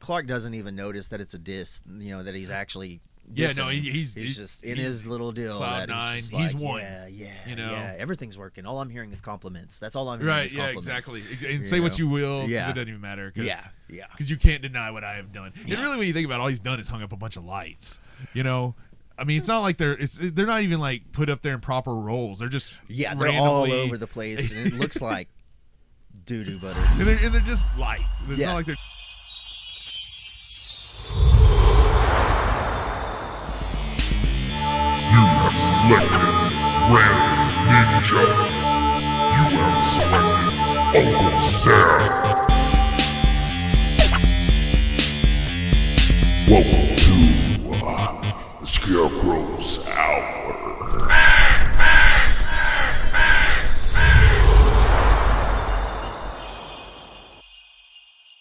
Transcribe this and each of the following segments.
Clark doesn't even notice that it's a diss. That he's actually. Yeah, no, he's just in his little deal. Cloud Nine. He's He's like, one. Yeah, everything's working. All I'm hearing is compliments. That's all I'm hearing. Right? Is Yeah, compliments. exactly. And say what you will, because it doesn't even matter. Because you can't deny what I have done. And really, when you think about it, all he's done is hung up a bunch of lights. I mean, it's not like they're not even like put up there in proper roles. They're just they're all over the place, and it looks like doo-doo butter. And they're just light. It's not like they're. You have selected Random Ninja. You have selected Uncle Sam. Welcome to the Scarecrow's Hour.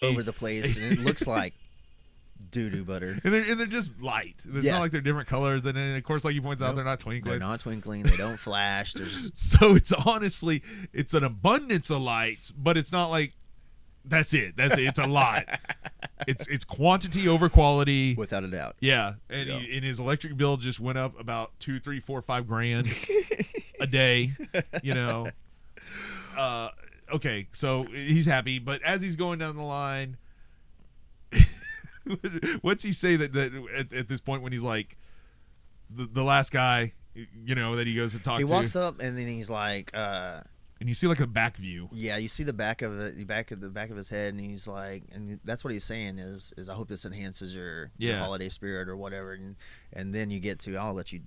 Over the place, and it looks like doo-doo butter. And they're just light. It's not like they're different colors. And then, of course, like you points out, they're not twinkling. They're not twinkling. They don't flash. They're just... So it's honestly, it's an abundance of lights, but it's not like that's it. It's a lot. It's quantity over quality, without a doubt. Yeah, and and his electric bill just went up about $2, $3, $4, $5 a day. Okay, so he's happy, but as he's going down the line, what's he say that at this point when he's like the last guy, that he goes to talk to? He walks up and then he's like, and you see like a back view. Yeah, you see the back of his head, and he's like, and that's what he's saying is I hope this enhances your holiday spirit or whatever, and then you get to, I'll let you.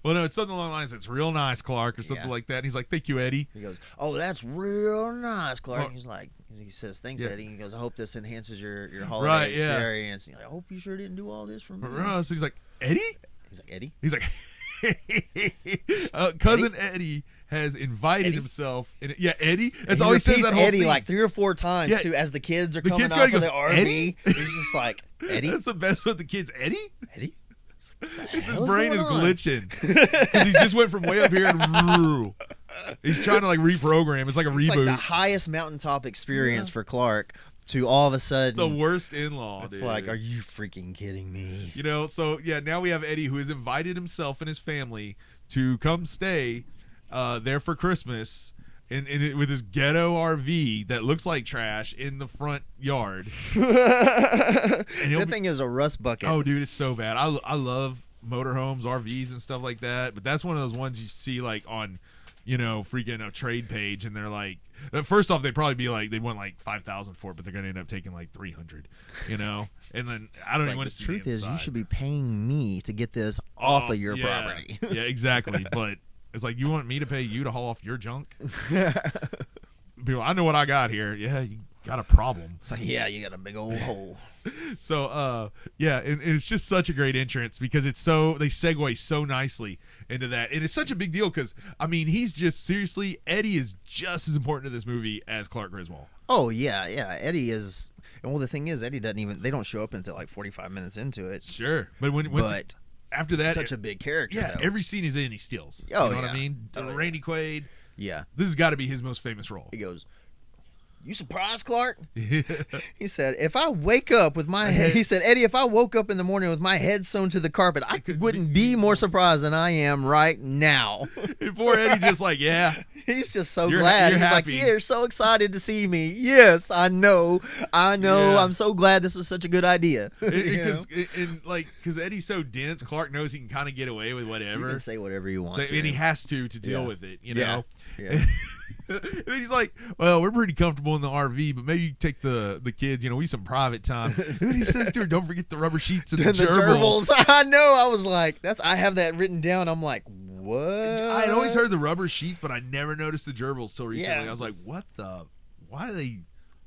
Well, no, it's something along the lines, it's real nice, Clark, or something like that. And he's like, thank you, Eddie. He goes, oh, that's real nice, Clark. And he's like, he says, thanks, Eddie. And he goes, I hope this enhances your holiday experience. And I hope you sure didn't do all this for me. So he's like, Eddie? He's like, Eddie? He's like, Cousin Eddie has invited himself. Eddie. That's all he says that whole Eddie scene. like 3 or 4 times, too, as the kids are coming off of the RV. Eddie? He's just like, Eddie? That's the best with the kids. Eddie? Eddie? His brain is glitching because he just went from way up here and he's trying to like reprogram. It's like a reboot. It's like the highest mountaintop experience for Clark to all of a sudden the worst in-law. It's like, are you freaking kidding me? So now we have Eddie, who has invited himself and his family to come stay there for Christmas. With his ghetto RV that looks like trash in the front yard. That thing is a rust bucket. Oh, dude, it's so bad. I love motorhomes, RVs, and stuff like that. But that's one of those ones you see like on, freaking a trade page, and they're like, first off, they'd probably be like, they want like $5,000 for it, but they're gonna end up taking like $300. And then I don't even want to see the truth is, you inside. should be paying me to get this off of your property. Yeah, exactly. But it's like, you want me to pay you to haul off your junk? People, I know what I got here. Yeah, you got a problem. It's like, yeah, you got a big old hole. So, and it's just such a great entrance because they segue so nicely into that. And it's such a big deal because, I mean, he's just, seriously, Eddie is just as important to this movie as Clark Griswold. Oh, yeah. Eddie is, and well, the thing is, Eddie they don't show up until like 45 minutes into it. Sure. But after that, such a big character. Yeah, though. Every scene he's in, he steals. Oh, you know what I mean? Randy Quaid. Yeah. This has got to be his most famous role. He goes, you surprised, Clark? He said, if I wake up with my head, he said, Eddie, if I woke up in the morning with my head sewn to the carpet, I wouldn't be more surprised than I am right now. And poor Eddie just like, yeah. He's just so glad. He's happy. like, you're so excited to see me. Yes, I know. Yeah. I'm so glad this was such a good idea. Because Eddie's so dense, Clark knows he can kind of get away with whatever. You can say whatever you want to. And he has to deal with it, Yeah. And then he's like, well, we're pretty comfortable in the RV, but maybe you take the kids, we some private time. And then he says to her, don't forget the rubber sheets and the gerbils. I know. I was like, I have that written down. I'm like, what? I had always heard the rubber sheets, but I never noticed the gerbils till recently. I was like, why are they,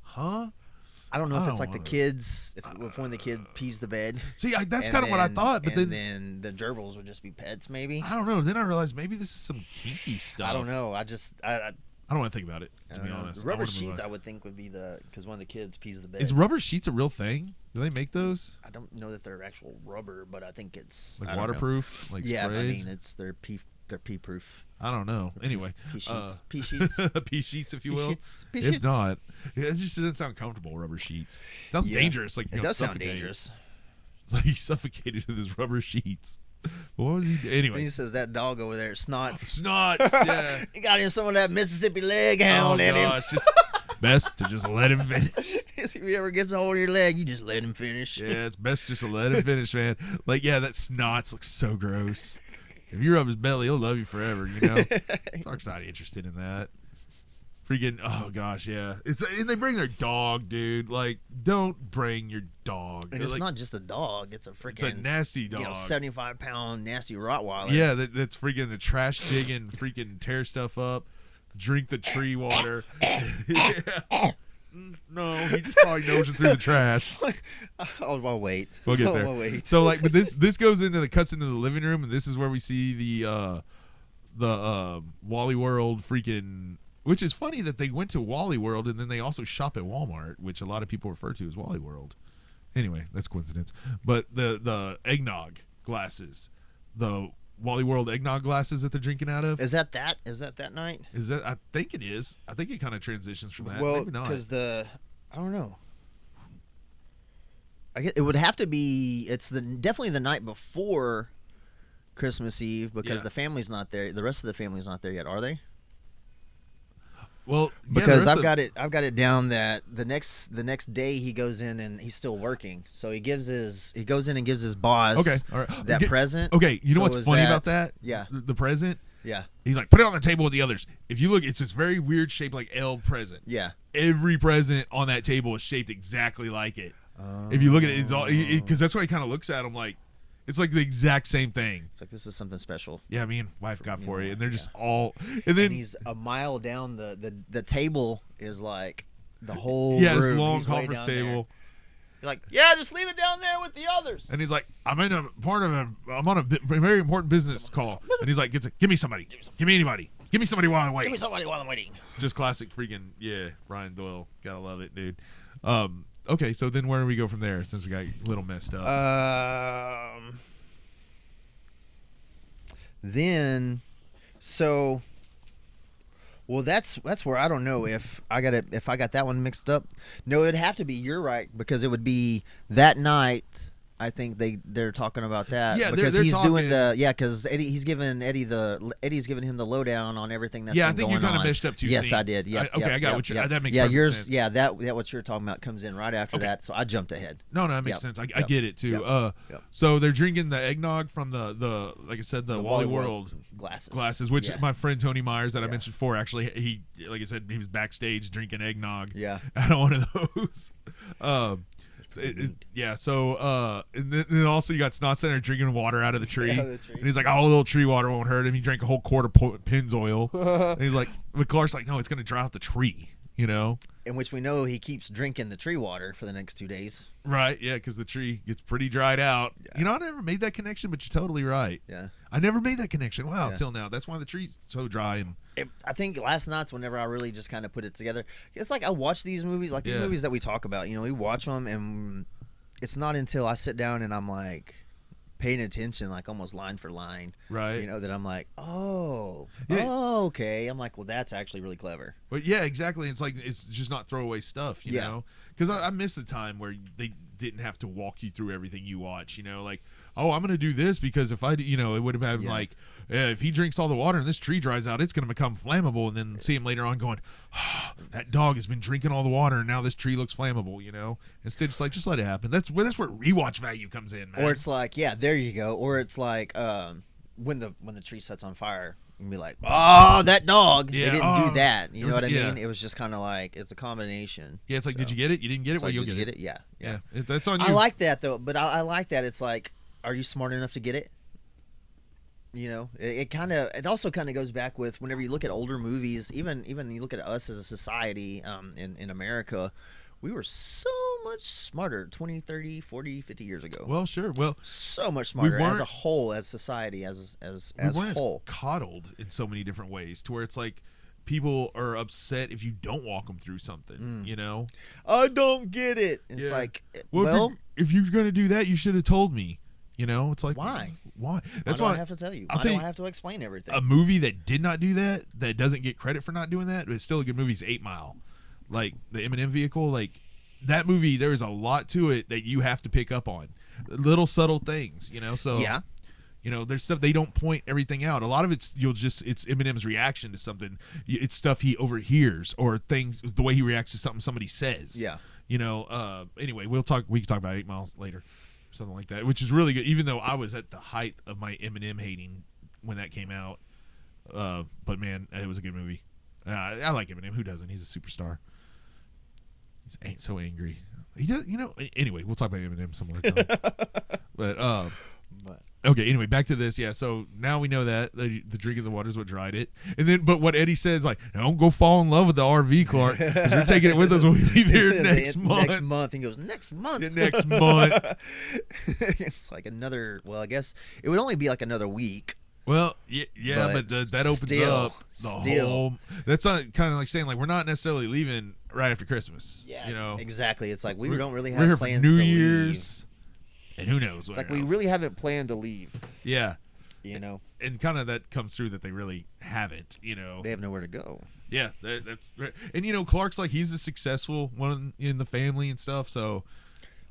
huh? I don't know if it's like the kids, if one of the kids pees the bed. See, that's kind of what I thought, but then the gerbils would just be pets, maybe. I don't know. Then I realized maybe this is some kinky stuff. I don't know. I don't want to think about it, to be honest. Rubber sheets, I would think, would be because one of the kids pees the bed. Is rubber sheets a real thing? Do they make those? I don't know that they're actual rubber, but I think it's like waterproof, like yeah. sprayed? I mean, they're They're pee proof. I don't know. Anyway, Pee sheets. Pee sheets. pee sheets, if you Pee will. sheets. Pee If sheets. not, it just doesn't sound comfortable. Rubber sheets sounds dangerous. Like you're It gonna does sound suffocate. dangerous. It's like he suffocated with his rubber sheets. What was he? Anyway, He says that dog over there snots. snots. Yeah. He got him some of that Mississippi leg hound in him. Just best to just let him finish. If he ever gets a hold of your leg, you just let him finish. Yeah, it's best just to let him finish, man. Like, yeah, that snots looks so gross. If you rub his belly, he'll love you forever, you know? Dog's not interested in that. Freaking, oh gosh, yeah. And they bring their dog, dude. Like, don't bring your dog. And it's like, not just a dog; it's a freaking. It's a nasty dog. 75-pound nasty Rottweiler. Yeah, that's freaking the trash digging, freaking tear stuff up, drink the tree water. Yeah. No, he just probably nosing through the trash. I'll wait. We'll get there. I'll wait. So like, but this goes into the cuts into the living room, and this is where we see the Wally World freaking. Which is funny that they went to Wally World and then they also shop at Walmart, which a lot of people refer to as Wally World. Anyway, that's coincidence. But the eggnog glasses, the Wally World eggnog glasses that they're drinking out of. Is that night? Is that? I think it is. I think it kind of transitions from that. Well, maybe not. because I don't know. I guess it would have to be. It's definitely the night before Christmas Eve because the family's not there. The rest of the family's not there yet, are they? Well, because I've got it down that the next day he goes in and he's still working. So he goes in and gives his boss all right. that present. Okay, you know So what's funny about that? Yeah. The present? Yeah. He's like, put it on the table with the others. If you look, it's this very weird shape like L present. Yeah. Every present on that table is shaped exactly like it. If you look at it, it's all because that's why he kind of looks at them like it's like the exact same thing. It's like this is something special. Yeah, me and wife got for you, and they're just all. And then he's a mile down the table is like the whole this room. long He's way conference down there. You're like, yeah, just leave it down there with the others. And he's like, I'm on a very important business call, and he's like, give me somebody, give me anybody, give me somebody while I wait. Give me somebody while I'm waiting. Just classic freaking Brian Doyle, gotta love it, dude. Okay, so then where do we go from there? Since we got a little messed up. That's where I don't know if I got that one mixed up. No, it'd have to be. You're right, because it would be that night. I think they're talking about that. Yeah, because they're he's talking, doing because Eddie's giving him the lowdown on everything that's I been think going you kind on. of meshed up two Yes, scenes. I did. Yeah, I got what you. That makes yeah, perfect sense. Yeah, that what you're talking about comes in right after that. So I jumped ahead. No, that makes sense. I get it too. Yep. So they're drinking the eggnog from the like I said, the Wally World glasses, which my friend Tony Myers that I mentioned before, actually, he, like I said, he was backstage drinking eggnog. Yeah. Out of one of those. So and then also you got Snot Center drinking water out of the tree. And he's like, oh, a little tree water won't hurt him. He drank a whole quart of Pennzoil. And he's like, but Clark's like, no, it's going to dry out the tree, you know? In which we know he keeps drinking the tree water for the next 2 days. Right, yeah, because the tree gets pretty dried out. Yeah. You know, I never made that connection, but you're totally right. Yeah. I never made that connection. Wow, till now. That's why the tree's so dry. And I think last night's whenever I really just kind of put it together. It's like I watch these movies, like these movies that we talk about. You know, we watch them, and it's not until I sit down and I'm like paying attention, like almost line for line, right? You know, that I'm like, okay. I'm like, well, that's actually really clever. But yeah, exactly. It's like it's just not throwaway stuff, you know? Because I miss the time where they didn't have to walk you through everything you watch. You know, like, oh, I'm going to do this because if it would have been like, if he drinks all the water and this tree dries out, it's going to become flammable. And then see him later on going, that dog has been drinking all the water and now this tree looks flammable. You know, instead it's like just let it happen. That's where rewatch value comes in, man. Or it's like, there you go. Or it's like when the tree sets on fire. And be like, oh, that dog. Yeah, they didn't do that. You know what I yeah. mean? It was just kind of like, it's a combination. Yeah, it's like, did you get it? You didn't get it? Well, you'll did get you it. Yeah. That's on you. I like that, though. But I like that. It's like, are you smart enough to get it? You know, it also kind of goes back with whenever you look at older movies, even you look at us as a society in America, we were so much smarter 20, 30, 40, 50 years ago. Well, sure. Well, so much smarter as a whole, as society, as a whole. Coddled in so many different ways to where it's like people are upset if you don't walk them through something, you know? I don't get it. It's like, well if you're going to do that, you should have told me. You know, it's like, why? why? That's why I have to tell you. I'll Why tell do you, I have to explain everything? a movie that did not do that doesn't get credit for not doing that, but it's still a good movie, is 8 Mile. Like the M&M vehicle, like that movie, there is a lot to it that you have to pick up on. Little subtle things, you know. So yeah. You know, there's stuff they don't point everything out. A lot of it's it's Eminem's reaction to something. It's stuff he overhears or things, the way he reacts to something somebody says. Yeah. You know. Anyway, we can talk about 8 Miles later, something like that, which is really good. Even though I was at the height of my Eminem hating when that came out, but man, it was a good movie. I like Eminem. Who doesn't? He's a superstar. He's ain't so angry. He does. You know. Anyway, we'll talk about Eminem some other time. But. Okay, anyway, back to this. Yeah, so now we know that the drinking the water is what dried it. And then, but what Eddie says, like, don't go fall in love with the RV, Clark, because we're taking it with us when we leave here next month. Next month. He goes, next month. Yeah, next month. It's like another, well, I guess it would only be like another week. Well, yeah, but that opens up the whole. That's kind of like saying, like, we're not necessarily leaving right after Christmas. Yeah, you know, exactly. It's like we don't really we're here have for plans New to Year's. leave. And who knows? It's like we really haven't planned to leave. Yeah. You know. And kind of that comes through that they really haven't, you know. They have nowhere to go. Yeah, that's right. And, you know, Clark's like, he's a successful one in the family and stuff, so,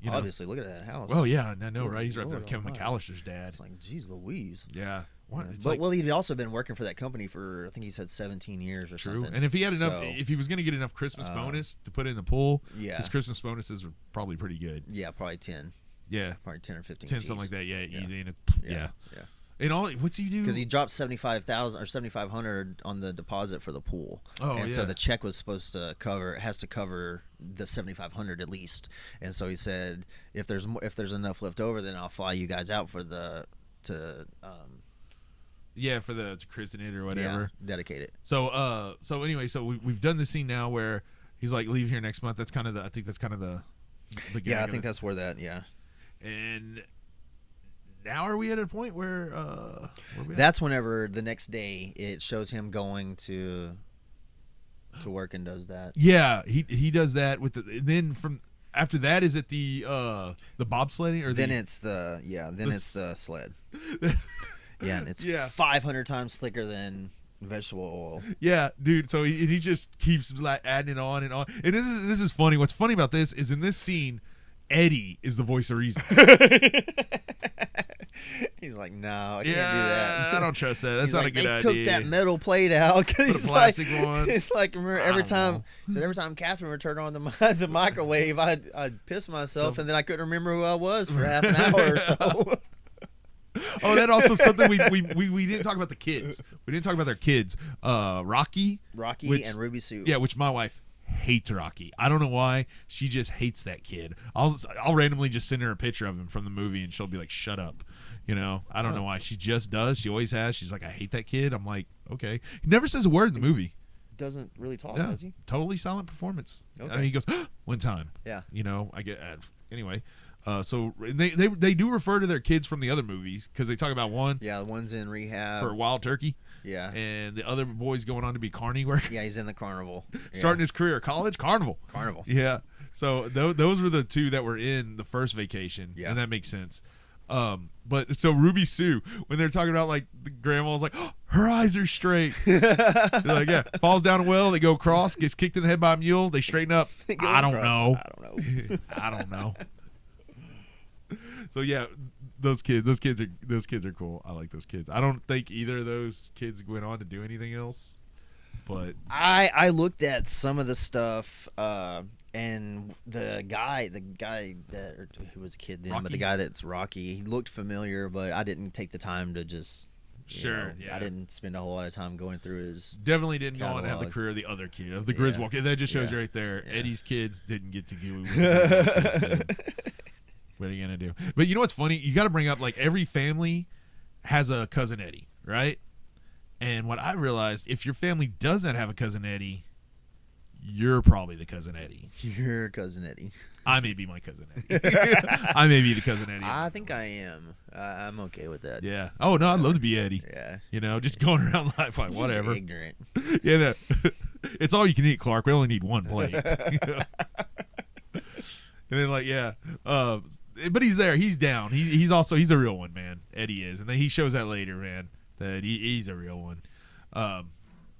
you know. Obviously, look at that house. Oh, yeah, I know, right? He's right there Lord with Kevin Almighty. McAllister's dad. It's like, geez Louise. Yeah. What? It's But, like, well, he'd also been working for that company for, I think he said 17 years or true. something. And if he had So, enough, if he was going to get enough Christmas bonus to put in the pool, yeah. his Christmas bonuses were probably pretty good. Yeah, probably 10. Yeah. Probably 10 or 15. 10, something like that. Yeah, easy. And Yeah. And all, what's he do? Because he dropped 75,000 or 7,500 on the deposit for the pool. Oh, and yeah. so the check was supposed to cover, it has to cover the 7,500 at least. And so he said, if there's enough left over, then I'll fly you guys out for for the to christen it or whatever. Yeah, dedicate it. So anyway, so we've done the scene now where he's like, leave here next month. That's kind of the gag. Yeah, I think that's where that. Yeah. And now are we at a point where we at? That's whenever the next day it shows him going to work and does that. Yeah, he does that with then from after that is it the bobsledding or it's the sled. Yeah, and it's 500 times slicker than vegetable oil. Yeah, dude. So he just keeps like adding it on and on. And this is funny. What's funny about this is in this scene, Eddie is the voice of reason. He's like, no, I can't do that. I don't trust that. That's not a good idea. They took that metal plate out. Put a plastic one. It's like, remember, every time Catherine would turn on the microwave, I'd piss myself, and then I couldn't remember who I was for half an hour or so. Oh, that also something we didn't talk about the kids. We didn't talk about their kids. Rocky and Ruby Sue. Yeah, which my wife hates Rocky. I don't know why. She just hates that kid. I'll randomly just send her a picture of him from the movie, and she'll be like, "Shut up." You know, I don't know why. She just does. She always has. She's like, "I hate that kid." I'm like, okay. He never says a word in the movie. Doesn't really talk, does he? Totally silent performance. Okay. I mean, he goes one time. Yeah. You know, I get anyway. So they do refer to their kids from the other movies because they talk about one. Yeah, the one's in rehab for Wild Turkey. Yeah. And the other boy's going on to be Carney work. Yeah, he's in the carnival. Starting his career, college, carnival. Yeah. So those were the two that were in the first vacation. Yeah. And that makes sense. But so Ruby Sue, when they're talking about like the grandma's like, oh, her eyes are straight. They're like, yeah, falls down a well, they go across, gets kicked in the head by a mule, they straighten up. I don't know. I don't know. So yeah, those kids are cool. I like those kids. I don't think either of those kids went on to do anything else. But I looked at some of the stuff, and the guy that who was a kid then, Rocky. but the guy that's Rocky, he looked familiar, but I didn't take the time to just. Sure, I didn't spend a whole lot of time going through his. Definitely didn't go on to have the catalog. career of the other kid, of the Griswold kid. That just shows you right there. Yeah. Eddie's kids didn't get to do what the Griswold kids did. What are you gonna do? But you know what's funny? You got to bring up like every family has a cousin Eddie, right? And what I realized, if your family does not have a cousin Eddie, you're probably the cousin Eddie. Your cousin Eddie. I may be my cousin Eddie. I may be the cousin Eddie. I think I am. I'm okay with that. Yeah. Oh no, I'd love to be Eddie. Yeah. You know, just going around life like whatever. Just ignorant. Yeah. It's all you can eat, Clark. We only need one plate. And then like but he's there. He's down. He's a real one, man. Eddie is, and then he shows that later, man. That he's a real one.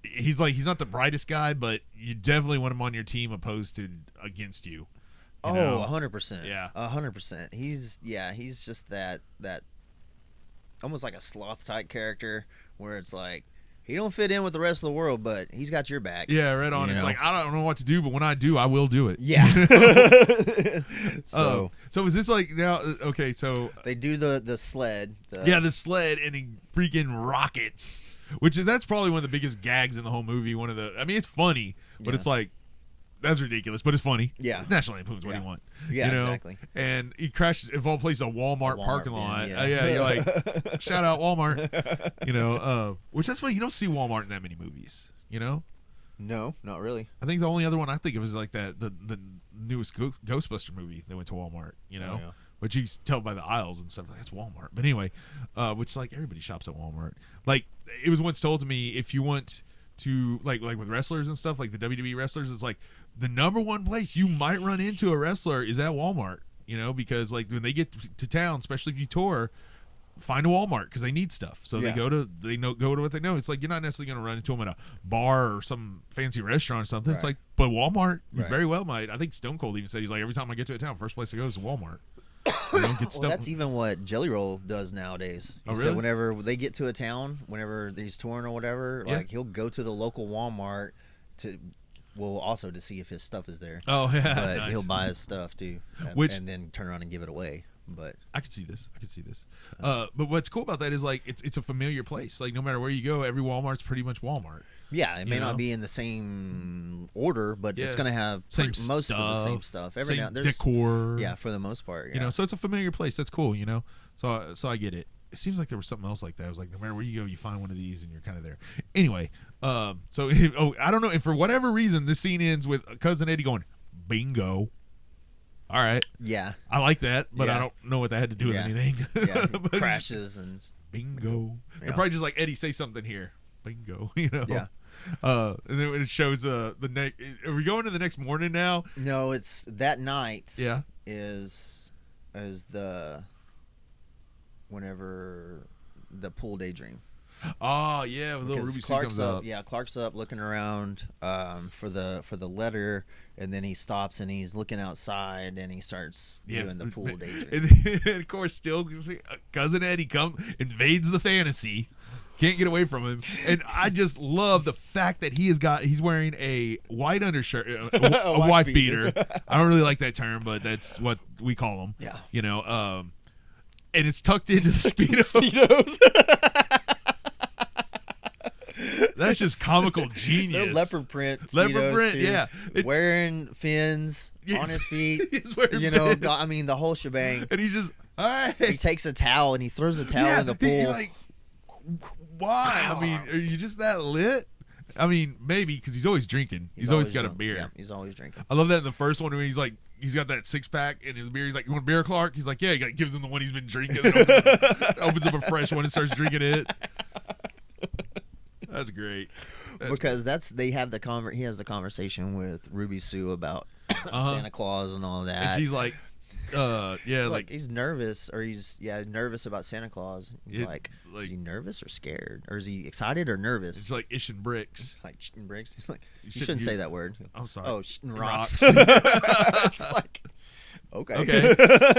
He's not the brightest guy, but you definitely want him on your team opposed to against you. You know? 100%. Yeah. 100%. He's just that almost like a sloth type character where it's like he don't fit in with the rest of the world, but he's got your back. Yeah, right on. You It's know? like I don't know what to do, but when I do, I will do it. Yeah. So is this like now? Okay, so they do the sled. the sled and he freaking rockets, that's probably one of the biggest gags in the whole movie. I mean, it's funny, but Yeah. it's like that's ridiculous, but it's funny. Yeah. National Lampoon's what do you want? Yeah, you know? exactly. And he crashes of all places a Walmart parking lot. bin, Yeah, you're like, shout out Walmart. Which that's why you don't see Walmart in that many movies. You know. No, not really. I think the only other one I think of is like that the newest Ghostbuster movie. They went to Walmart, Oh, yeah. which you can tell by the aisles and stuff. Like, that's Walmart. But anyway, which like everybody shops at Walmart. Like it was once told to me, if you want to like with wrestlers and stuff, like the WWE wrestlers, it's like the number one place you might run into a wrestler is at Walmart. Because like when they get to town, especially if you tour, find a Walmart because they need stuff. So Yeah. they go to what they know. It's like you're not necessarily going to run into them at a bar or some fancy restaurant or something. It's Right. like, but Walmart, you Right. very well might. I think Stone Cold even said he's like, every time I get to a town, first place I go is to Walmart. Get stuff. Well, that's even what Jelly Roll does nowadays. He said really? whenever they get to a town, whenever he's touring or whatever, Yeah. like he'll go to the local Walmart also to see if his stuff is there. Oh yeah, But nice. he'll buy his stuff too, and then turn around and give it away. But I could see this. But what's cool about that is like it's a familiar place. Like no matter where you go, every Walmart's pretty much Walmart. yeah, it may You know? not be in the same order, but it's Yeah. going to have most of the same stuff. Every same now there's decor. yeah, for the most part. Yeah. So it's a familiar place. That's cool. So I get it. It seems like there was something else like that. I was like, no matter where you go, you find one of these, and you're kind of there. Anyway, I don't know. And for whatever reason, this scene ends with Cousin Eddie going, "Bingo." All right, Yeah. I like that, but I Yeah. don't know what that had to do with Yeah. anything. Yeah. But Crashes and bingo. Yeah. And probably just like Eddie, say something here. Bingo. Yeah. And then when it shows the next, are we going to the next morning now? no, it's that night. Yeah. Is the whenever the pool daydream. Oh yeah, with little Because Ruby Sue Clark's comes up, up. yeah, Clark's up looking around for the letter, and then he stops and he's looking outside and he starts doing the pool daydream. And of course, still Cousin Eddie invades the fantasy. Can't get away from him, and I just love the fact that he's wearing a white undershirt, a wife beater. I don't really like that term, but that's what we call them. Yeah. And it's tucked into the speedos. That's just comical genius. They're leopard print. Leopard Speedos, print, too. yeah. Wearing fins on his feet. He's wearing I fins. mean, the whole shebang. And he's just, all right. He takes a towel and he throws a towel in the pool. He like, why? I mean, are you just that lit? I mean, maybe because he's always drinking. He's always got drunk. a beer. Yeah, he's always drinking. I love that in the first one when he's like, he's got that 6-pack and his beer. He's like, "You want a beer, Clark?" He's like, "Yeah." He gives him the one he's been drinking. And opens up a fresh one and starts drinking it. That's great. Because he has the conversation with Ruby Sue about Santa Claus and all that. And she's like, like he's nervous, or he's nervous about Santa Claus. He's like, is he nervous or scared, or is he excited or nervous? it's like ishing bricks. Like shitting bricks. He's like, you shouldn't shouldn't say use- that word. I'm sorry. Oh, shitting rocks. Rocks. It's like, okay, Okay.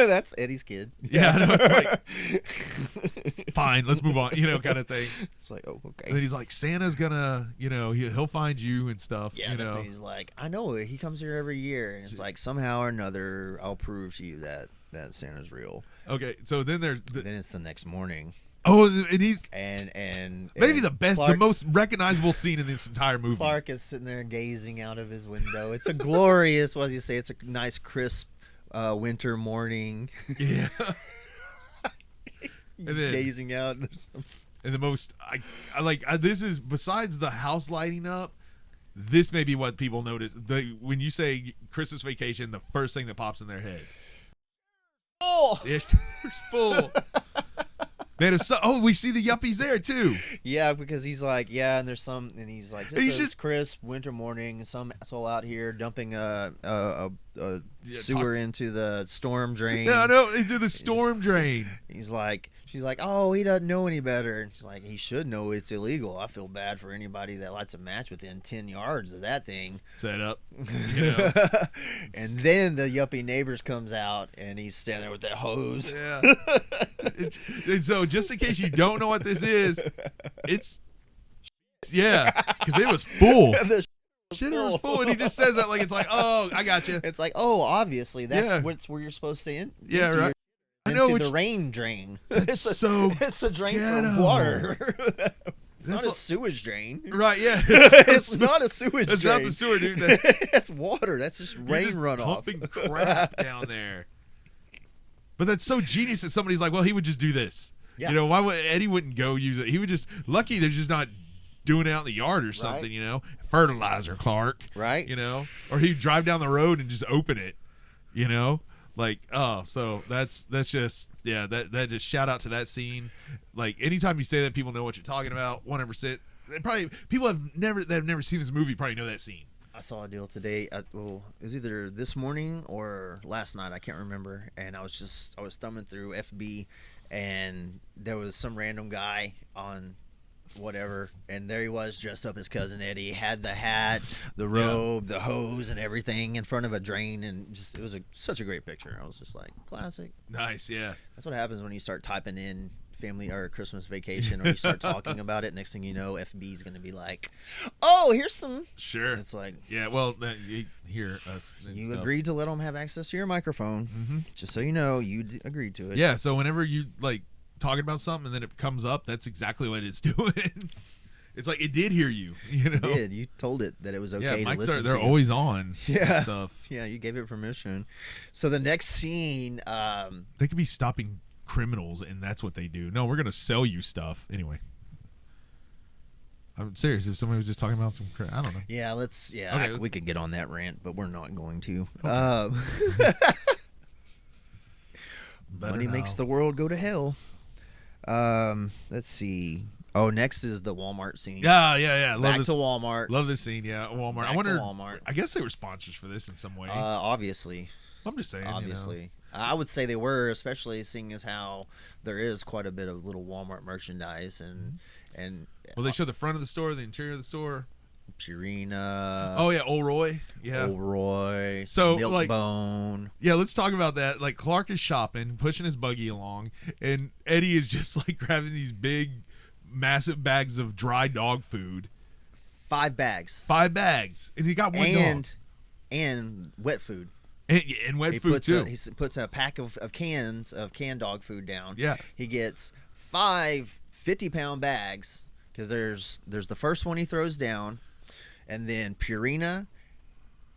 that's Eddie's kid. Yeah, I know. It's like, fine, let's move on. Kind of thing. It's like, oh, okay. And then he's like, Santa's gonna, he'll find you and stuff. Yeah, that's what he's like. I know it. He comes here every year, and it's like somehow or another, I'll prove to you that Santa's real. Okay, so then there's Then it's the next morning, and he's and maybe the best, Clark, the most recognizable scene in this entire movie. Clark is sitting there gazing out of his window. It's a glorious, what does he say? It's a nice, crisp winter morning. Yeah. And then, Gazing out. And there's some... and the most I like this is besides the house lighting up. This may be what people notice. When you say Christmas Vacation, the first thing that pops in their head. Oh, It's full. Man, we see the yuppies there too. yeah, because he's like, and there's some, and he's like, just crisp winter morning, some asshole out here dumping a sewer into the storm drain. Yeah, I know. Into the storm drain. She's like, oh, he doesn't know any better. And she's like, he should know it's illegal. I feel bad for anybody that lights a match within 10 yards of that thing. Set up. You know? And then the yuppie neighbors comes out, and he's standing there with that hose. Yeah. And so, just in case you don't know what this is, it's because it was full. The Shitter was full, and he just says that like it's like, oh, I got you. It's like, oh, obviously that's Yeah. where you're supposed to end. Yeah, right. I know Into which the rain drain. That's so It's a drain ghetto. for water. It's That's not a a- sewage drain. right. Yeah, It's not a sewage It's drain. not the sewer, dude. It's water. That's just You're rain just runoff. pumping crap down there. But that's so genius that somebody's like, well, he would just do this. Yeah. You know, why would Eddie wouldn't go use it? He would just lucky they're just not doing it out in the yard or something. Right. You know, fertilizer, Clark. Right. You know, or he'd drive down the road and just open it. You know. Like, oh, so that's just that just shout out to that scene. Like, anytime you say that, people know what you're talking about. 100%. Probably people that have never seen this movie probably know that scene. I saw a deal today. It was either this morning or last night. I can't remember. And I was thumbing through FB, and there was some random guy on whatever, and there he was dressed up as Cousin Eddie, had the hat, the robe, the hose, and everything in front of a drain, and just it was such a great picture. I was just like, classic. Nice, yeah. That's what happens when you start typing in family or Christmas vacation, or you start talking about it. Next thing you know, FB is going to be like, oh, here's some. Sure. It's like, Yeah, well, you hear us. And you stuff. agreed to let them have access to your microphone. Mm-hmm. Just so you know, you agreed to it. Yeah, so whenever you like talking about something and then it comes up, that's exactly what it's doing. It's like it did hear you, you know. You did. You told it that it was okay Yeah, to listen they're to. always on. Yeah. And stuff. Yeah, you gave it permission. So the next scene, They could be stopping criminals, and that's what they do. No, we're gonna sell you stuff anyway. I'm serious. If somebody was just talking about some, I don't know. yeah, Okay. we could get on that rant, but we're not going to. Money makes the world go to hell. Let's see. Oh, next is the Walmart scene. Yeah. Love Back this. to Walmart. Love this scene. Yeah, Walmart. Back I to wonder. Walmart. I guess they were sponsors for this in some way. Obviously. I'm just saying. Obviously. I would say they were, especially seeing as how there is quite a bit of little Walmart merchandise and Well, they show the front of the store, the interior of the store. Purina. Oh yeah, Old Roy. Yeah. Old Roy. So, Milk like- Bone. Yeah, let's talk about that. Like Clark is shopping, pushing his buggy along, and Eddie is just like grabbing these big, massive bags of dry dog food. 5 bags. 5 bags, and he got one dog. And wet food. And wet He food puts too. he puts a pack of cans of canned dog food down. Yeah. He gets 5 50-pound bags, because there's the first one he throws down, and then Purina.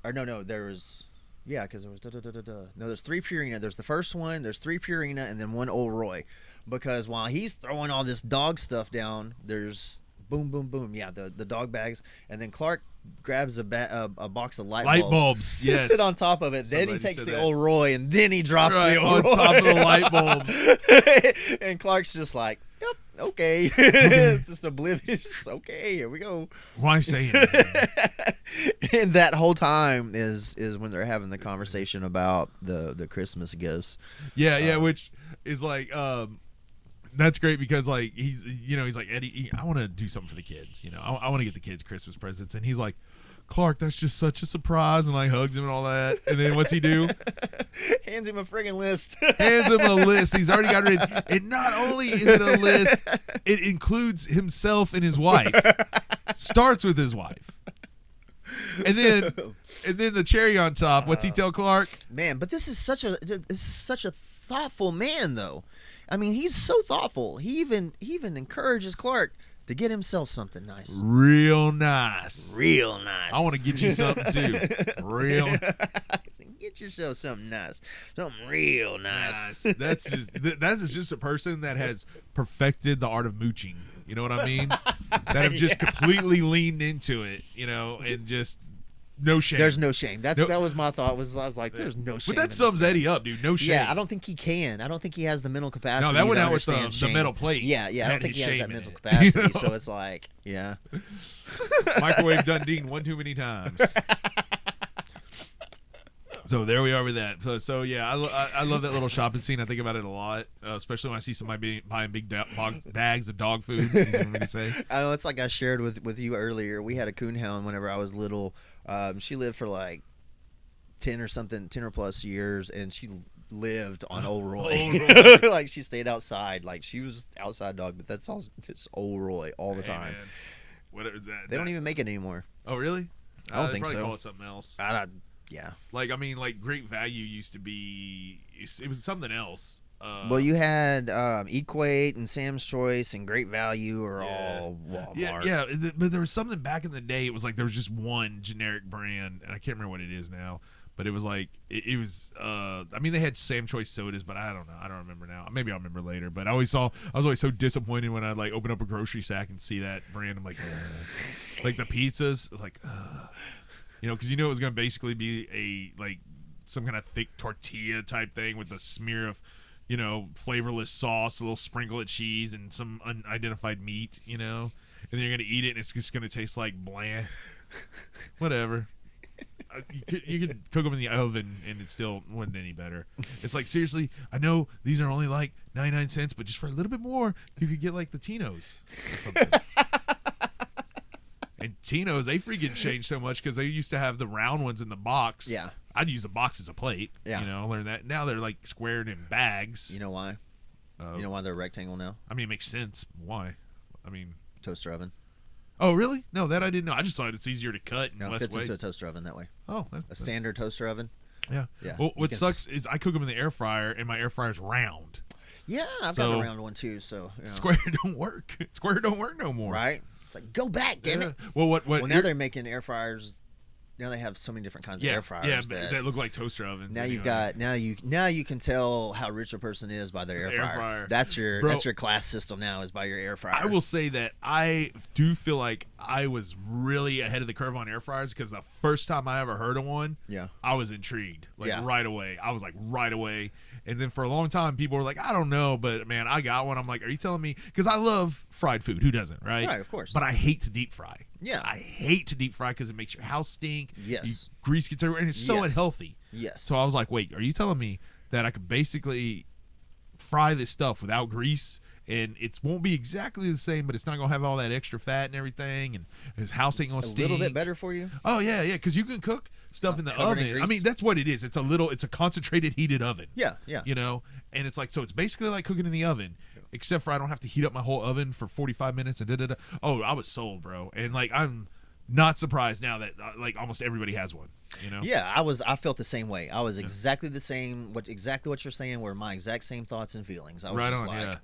Or no, there's because there was no, there's 3 Purina. There's the first one. There's 3 Purina, and then 1 Old Roy. Because while he's throwing all this dog stuff down, there's boom, boom, boom. Yeah, the dog bags, and then Clark grabs a box of light bulbs, Sits sits it on top of it. Then he Somebody takes said the that. Old Roy, and then he drops Right, the Old on Roy top of the light bulbs. And Clark's just like, "Yep, okay." It's just oblivious. Okay, here we go. Why say anything? And that whole time is when they're having the conversation about the Christmas gifts. Yeah, which is like that's great because like he's like Eddie, I want to do something for the kids, I want to get the kids Christmas presents, and he's like, Clark, that's just such a surprise, and like hugs him and all that, and then what's he do? Hands him a friggin' list. Hands him a list. He's already got it written. And not only is it a list, it includes himself and his wife. Starts with his wife. And then the cherry on top. What's he tell Clark? Man, but this is such a thoughtful man, though. I mean, he's so thoughtful. He even encourages Clark to get himself something nice. Real nice. Real nice. I want to get you something too. Real Get yourself something nice. Something real nice. nice. That's just a person that has perfected the art of mooching. You know what I mean? That have just completely leaned into it, and just no shame. There's no shame. That was my thought. I was like, there's no shame. But that sums Eddie up, dude. No shame. Yeah, I don't think he can. I don't think he has the mental capacity. No, that went to out with the understand shame. metal plate. Yeah, I Had don't think he his has shame that in mental it. capacity. So it's like, yeah. Microwave Dundee one too many times. So there we are with that. So yeah, I love that little shopping scene. I think about it a lot, especially when I see somebody buying big bags of dog food. Easy for me to say. I know it's like I shared with you earlier. We had a coonhound whenever I was little. She lived for like 10 or plus years, and she lived on Old Roy. Like she stayed outside. Like she was outside dog, but that's all just Old Roy all the time. Man. Whatever that. They don't even make it anymore. Oh really? I don't think probably so. Call it something else. Yeah. Like I mean, like Great Value used to be. It was something else. Well, you had Equate and Sam's Choice and Great Value are all Walmart. Yeah, but there was something back in the day. It was like there was just one generic brand, and I can't remember what it is now. But it was like it was. I mean, they had Sam's Choice sodas, but I don't know. I don't remember now. Maybe I'll remember later. But I was always so disappointed when I like open up a grocery sack and see that brand. I'm like, like the pizzas, like, because it was gonna basically be a like some kind of thick tortilla type thing with a smear of, flavorless sauce, a little sprinkle of cheese, and some unidentified meat, and then you're gonna eat it and it's just gonna taste like bland. Whatever. You could cook them in the oven and it still wasn't any better. It's like, seriously, I know these are only like 99 cents, but just for a little bit more, you could get like the Tino's or something. And Tino's, they freaking changed so much because they used to have the round ones in the box. Yeah. I'd use the box as a plate. Yeah. Learn that. Now they're like squared in bags. You know why? You know why they're rectangle now? I mean, it makes sense. Why? I mean, Toaster oven. Oh, really? No, that I didn't know. I just thought it's easier to cut and No, it less fits waste. into a toaster oven that way. Oh, a standard toaster oven. Yeah. Yeah. Well, You what can sucks is I cook them in the air fryer, and my air fryer's round. Yeah, I've got a round one too. So Square don't work. Square don't work no more. Right? It's like, go back, damn it. Well, Well, now they're making air fryers. Now they have so many different kinds of air fryers. Yeah, that look like toaster ovens. Now you've got now you can tell how rich a person is by their air fryer. That's your class system now, is by your air fryer. I will say that I do feel like I was really ahead of the curve on air fryers, because the first time I ever heard of one, I was intrigued right away. I was like right away. And then for a long time, people were like, I don't know, but man, I got one. I'm like, are you telling me? Because I love fried food. Who doesn't, right? Right, of course. But I hate to deep fry. Yeah. I hate to deep fry because it makes your house stink. Yes. Grease gets everywhere, and it's so unhealthy. Yes. So I was like, wait, are you telling me that I could basically fry this stuff without grease, and it won't be exactly the same, but it's not going to have all that extra fat and everything, and his house ain't going to stink? A little bit better for you? Oh, yeah, because you can cook stuff in the oven. I mean, that's what it is. It's a concentrated heated oven. Yeah. And it's like, so it's basically like cooking in the oven, except for I don't have to heat up my whole oven for 45 minutes and da-da-da. Oh, I was sold, bro. And like, I'm not surprised now that like almost everybody has one, Yeah, I felt the same way. I was exactly the same. Exactly what you're saying were my exact same thoughts and feelings. I was right just on, like, I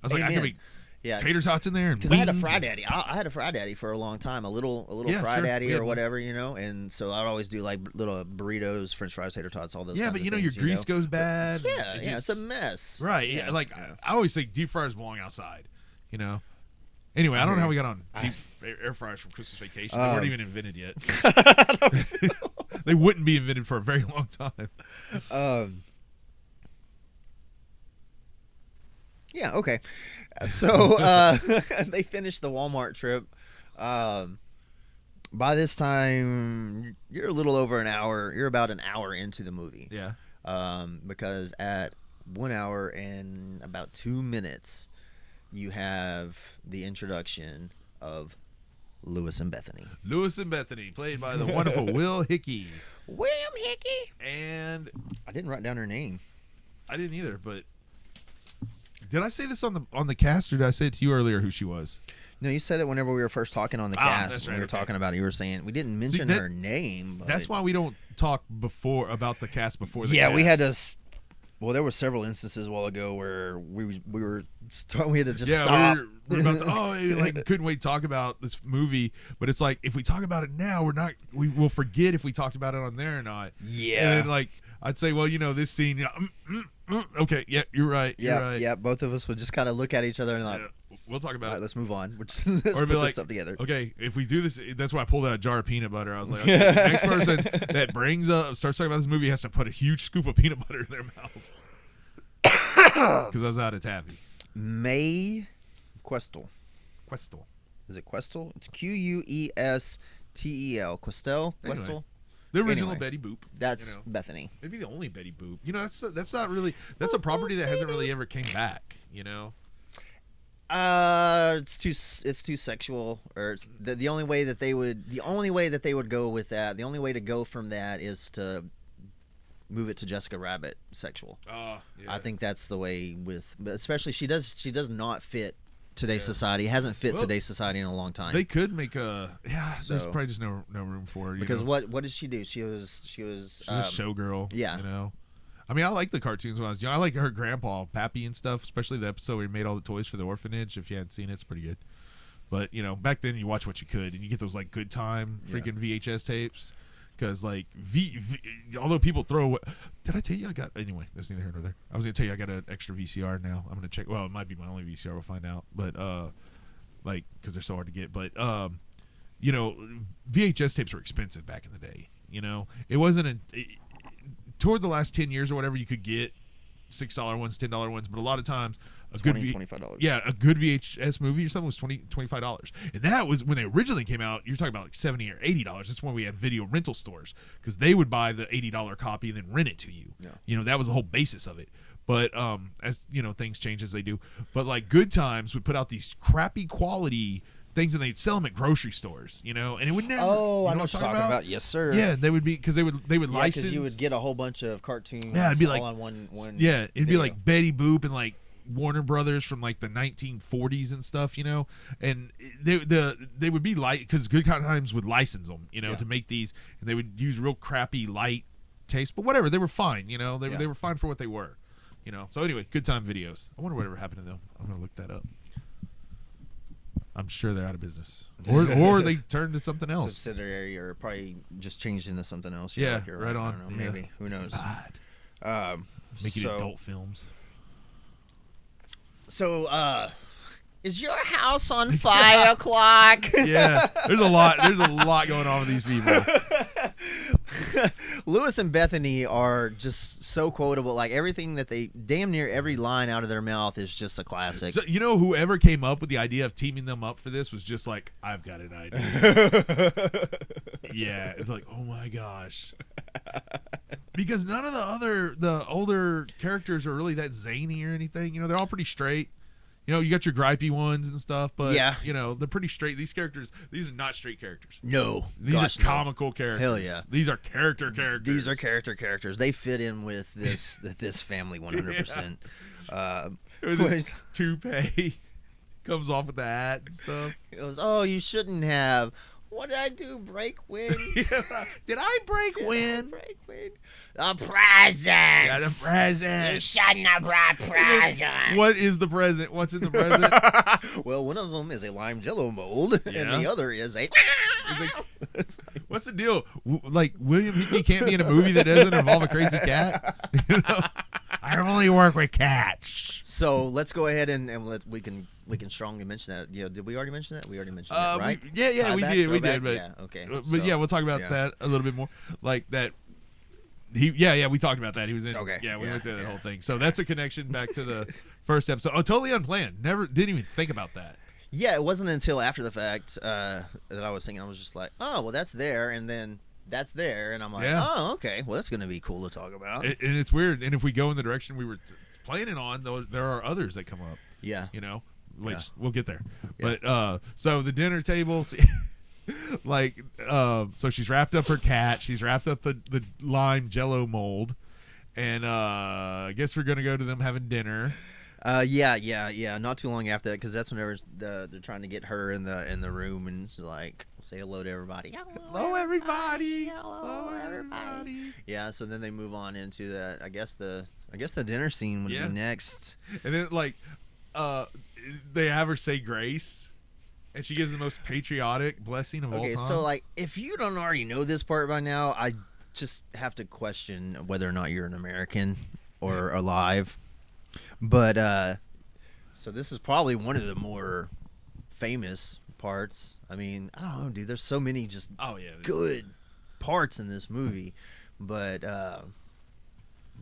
was like, I could make tater tots in there, and because I had a fry daddy. I had a fry daddy for a long time, a little fry daddy or whatever, and so I'd always do like little burritos, French fries, tater tots, all those. Yeah, but your grease goes bad. Yeah, it's a mess. Right. Yeah. Like I always think deep fryers belong outside. Anyway, I don't know how we got on deep air fryers from Christmas Vacation. They weren't even invented yet. They wouldn't be invented for a very long time. Yeah, okay. So they finished the Walmart trip. By this time, you're a little over an hour. You're about an hour into the movie. Yeah. Because at 1 hour and about 2 minutes, you have the introduction of Lewis and Bethany. Lewis and Bethany, played by the wonderful Will Hickey. William Hickey. And I didn't write down her name. I didn't either, but did I say this on the cast, or did I say it to you earlier who she was? No, you said it whenever we were first talking on the cast. That's when right, we were talking about it. You were saying we didn't mention her name. But that's why we don't talk about the cast before the cast. Yeah, we had to. Well, there were several instances a while ago where we had to just stop. We're about to couldn't wait to talk about this movie, but it's like if we talk about it now, we will forget if we talked about it on there or not. Yeah, and then I'd say, well, this scene. Okay, yeah, you're right. You're right. Yeah. Both of us would just kind of look at each other and like, we'll talk about all right, it. let's move on. Let's put this stuff together. Okay, if we do this, that's why I pulled out a jar of peanut butter. I was like, okay, the next person that starts talking about this movie has to put a huge scoop of peanut butter in their mouth. Because I was out of taffy. Mae Questel. Questel. Is it Questel? It's Questel. Anyway. The original Anyway, Betty Boop. That's Bethany. Maybe the only Betty Boop. That's not really. That's a property that hasn't really ever came back. It's too sexual, or it's the only way that they would go with that. The only way to go from that is to move it to Jessica Rabbit sexual. Yeah. I think that's the way but especially she does not fit today's society. Hasn't fit today's society in a long time. They could make there's probably just no room for her. Because what did she do? She was She's a showgirl. Yeah. I mean, I like the cartoons when I was young. I like her grandpa, Pappy, and stuff, especially the episode where he made all the toys for the orphanage. If you hadn't seen it, it's pretty good. But, back then you watch what you could, and you get those, like, good time freaking VHS tapes. Because, like, although people throw did I tell you I got, anyway, that's neither here nor there. I was going to tell you I got an extra VCR now. I'm going to check, well, it might be my only VCR, we'll find out. But, because they're so hard to get. But, VHS tapes were expensive back in the day. It wasn't toward the last 10 years or whatever, you could get $6 ones, $10 ones, but a lot of times $25. Yeah, a good VHS movie or something was $25. And that was when they originally came out. You're talking about like $70 or $80. That's when we had video rental stores, because they would buy the $80 copy and then rent it to you. Yeah. That was the whole basis of it. But as things change as they do. But like Good Times would put out these crappy quality things, and they'd sell them at grocery stores, and it would never. Oh, I know what you're talking about. Yes, sir. Yeah, they would be, because they would license. Because you would get a whole bunch of cartoons. Yeah, it'd be like on one. Yeah, it'd be video. like Betty Boop and like Warner Brothers from like the 1940s and stuff, and they would be because Good Times would license them, to make these, and they would use real crappy light tapes, but whatever, they were fine, they were fine for what they were, So anyway, Good Time videos. I wonder whatever happened to them. I'm gonna look that up. I'm sure they're out of business, or they turned to something else. Subsidiary, or probably just changed into something else. Yeah, like right on. I don't know, maybe. Who knows? Making adult films. So, is your house on fire, Clark? Yeah, there's a lot going on with these people. Lewis and Bethany are just so quotable. Like everything that damn near every line out of their mouth is just a classic. So, whoever came up with the idea of teaming them up for this was just like, I've got an idea. Yeah, it's like, oh my gosh. Because none of the older characters are really that zany or anything. They're all pretty straight. You got your gripey ones and stuff, but they're pretty straight. These characters, these are not straight characters. No, these are comical characters. Hell yeah, these are characters. These are characters. They fit in with this family 100%. This toupee comes off with the hat and stuff. It goes, oh, you shouldn't have. What did I do? Break wind? Did I break wind? A present. Yeah, the present. You shouldn't have brought presents. What is the present? What's in the present? Well, one of them is a lime jello mold, and the other is a. What's the deal? Like, William Hickey can't be in a movie that doesn't involve a crazy cat? I only work with cats. So let's go ahead and we can strongly mention that. Did we already mention that? We already mentioned that, right? We did. But yeah, okay. But yeah, we'll talk about that a little bit more. Like that. We talked about that. He was in. Okay. Yeah, we went through that whole thing. So that's a connection back to the first episode. Oh, totally unplanned. Didn't even think about that. Yeah, it wasn't until after the fact that I was thinking. I was just like, oh, well, that's there, and then that's there, and I'm like, oh, okay, well, that's gonna be cool to talk about. And it's weird. And if we go in the direction we were planning on, there are others that come up. Yeah. Which we'll get there. Yeah. But so the dinner table. So she's wrapped up her cat. She's wrapped up the lime jello mold, and I guess we're gonna go to them having dinner. Yeah. Not too long after that, because that's whenever they're trying to get her in the room, and it's like, say hello to everybody. Hello, everybody. Hello, everybody. Yeah. So then they move on into that. I guess the dinner scene would be next. And then they have her say grace. And she gives the most patriotic blessing of all time. Okay, so like, if you don't already know this part by now, I just have to question whether or not you're an American or alive. But so this is probably one of the more famous parts. I mean, I don't know, dude. There's so many just good parts in this movie. But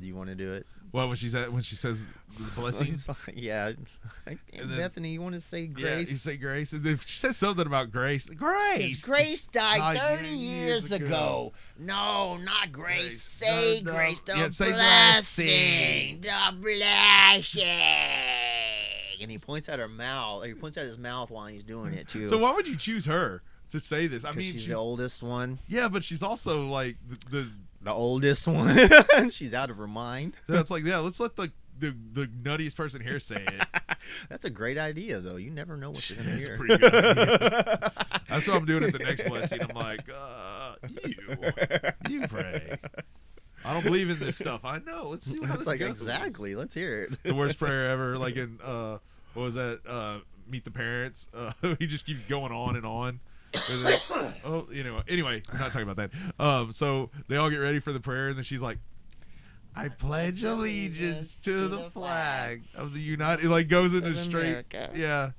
Do you want to do it? Well, when she says the blessings. Yeah. Bethany, you want to say grace? Yeah, you say grace. And if she says something about grace. Grace. Grace died 30 years ago. No, not grace. Say grace. The blessing. The blessing. And he points at her mouth. Or he points at his mouth while he's doing it, too. So why would you choose her to say this? I mean, she's the oldest one. Yeah, but she's also like the oldest one. She's out of her mind. So it's like, yeah, let's let the nuttiest person here say it. That's a great idea, though. You never know what you're going to hear. That's a pretty good idea. That's what I'm doing at the next blessing. I'm like, you pray. I don't believe in this stuff. I know. Let's see how this goes. Exactly. Let's hear it. The worst prayer ever. Like in, what was that? Meet the Parents. He just keeps going on and on. Oh, anyway, I'm not talking about that. So they all get ready for the prayer, and then she's like, I pledge allegiance to the flag of the United. It like goes into straight. Yeah.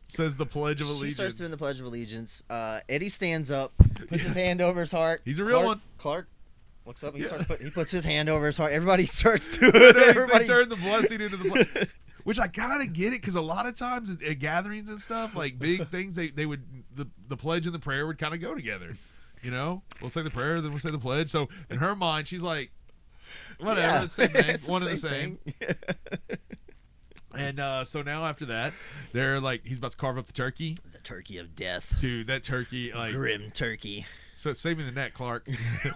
Says the Pledge of Allegiance. She starts doing the Pledge of Allegiance. Eddie stands up, puts his hand over his heart. He's a real one. Clark looks up. He puts his hand over his heart. Everybody starts doing it. They turn the blessing into the which I kind of get it, because a lot of times at gatherings and stuff, like big things, they would the pledge and the prayer would kind of go together. We'll say the prayer, then we'll say the pledge. So in her mind, she's like, whatever, it's the same thing, one and the same. And so now after that, they're like, he's about to carve up the turkey. The turkey of death. Dude, that turkey, like grim turkey. So it's saving the neck, Clark.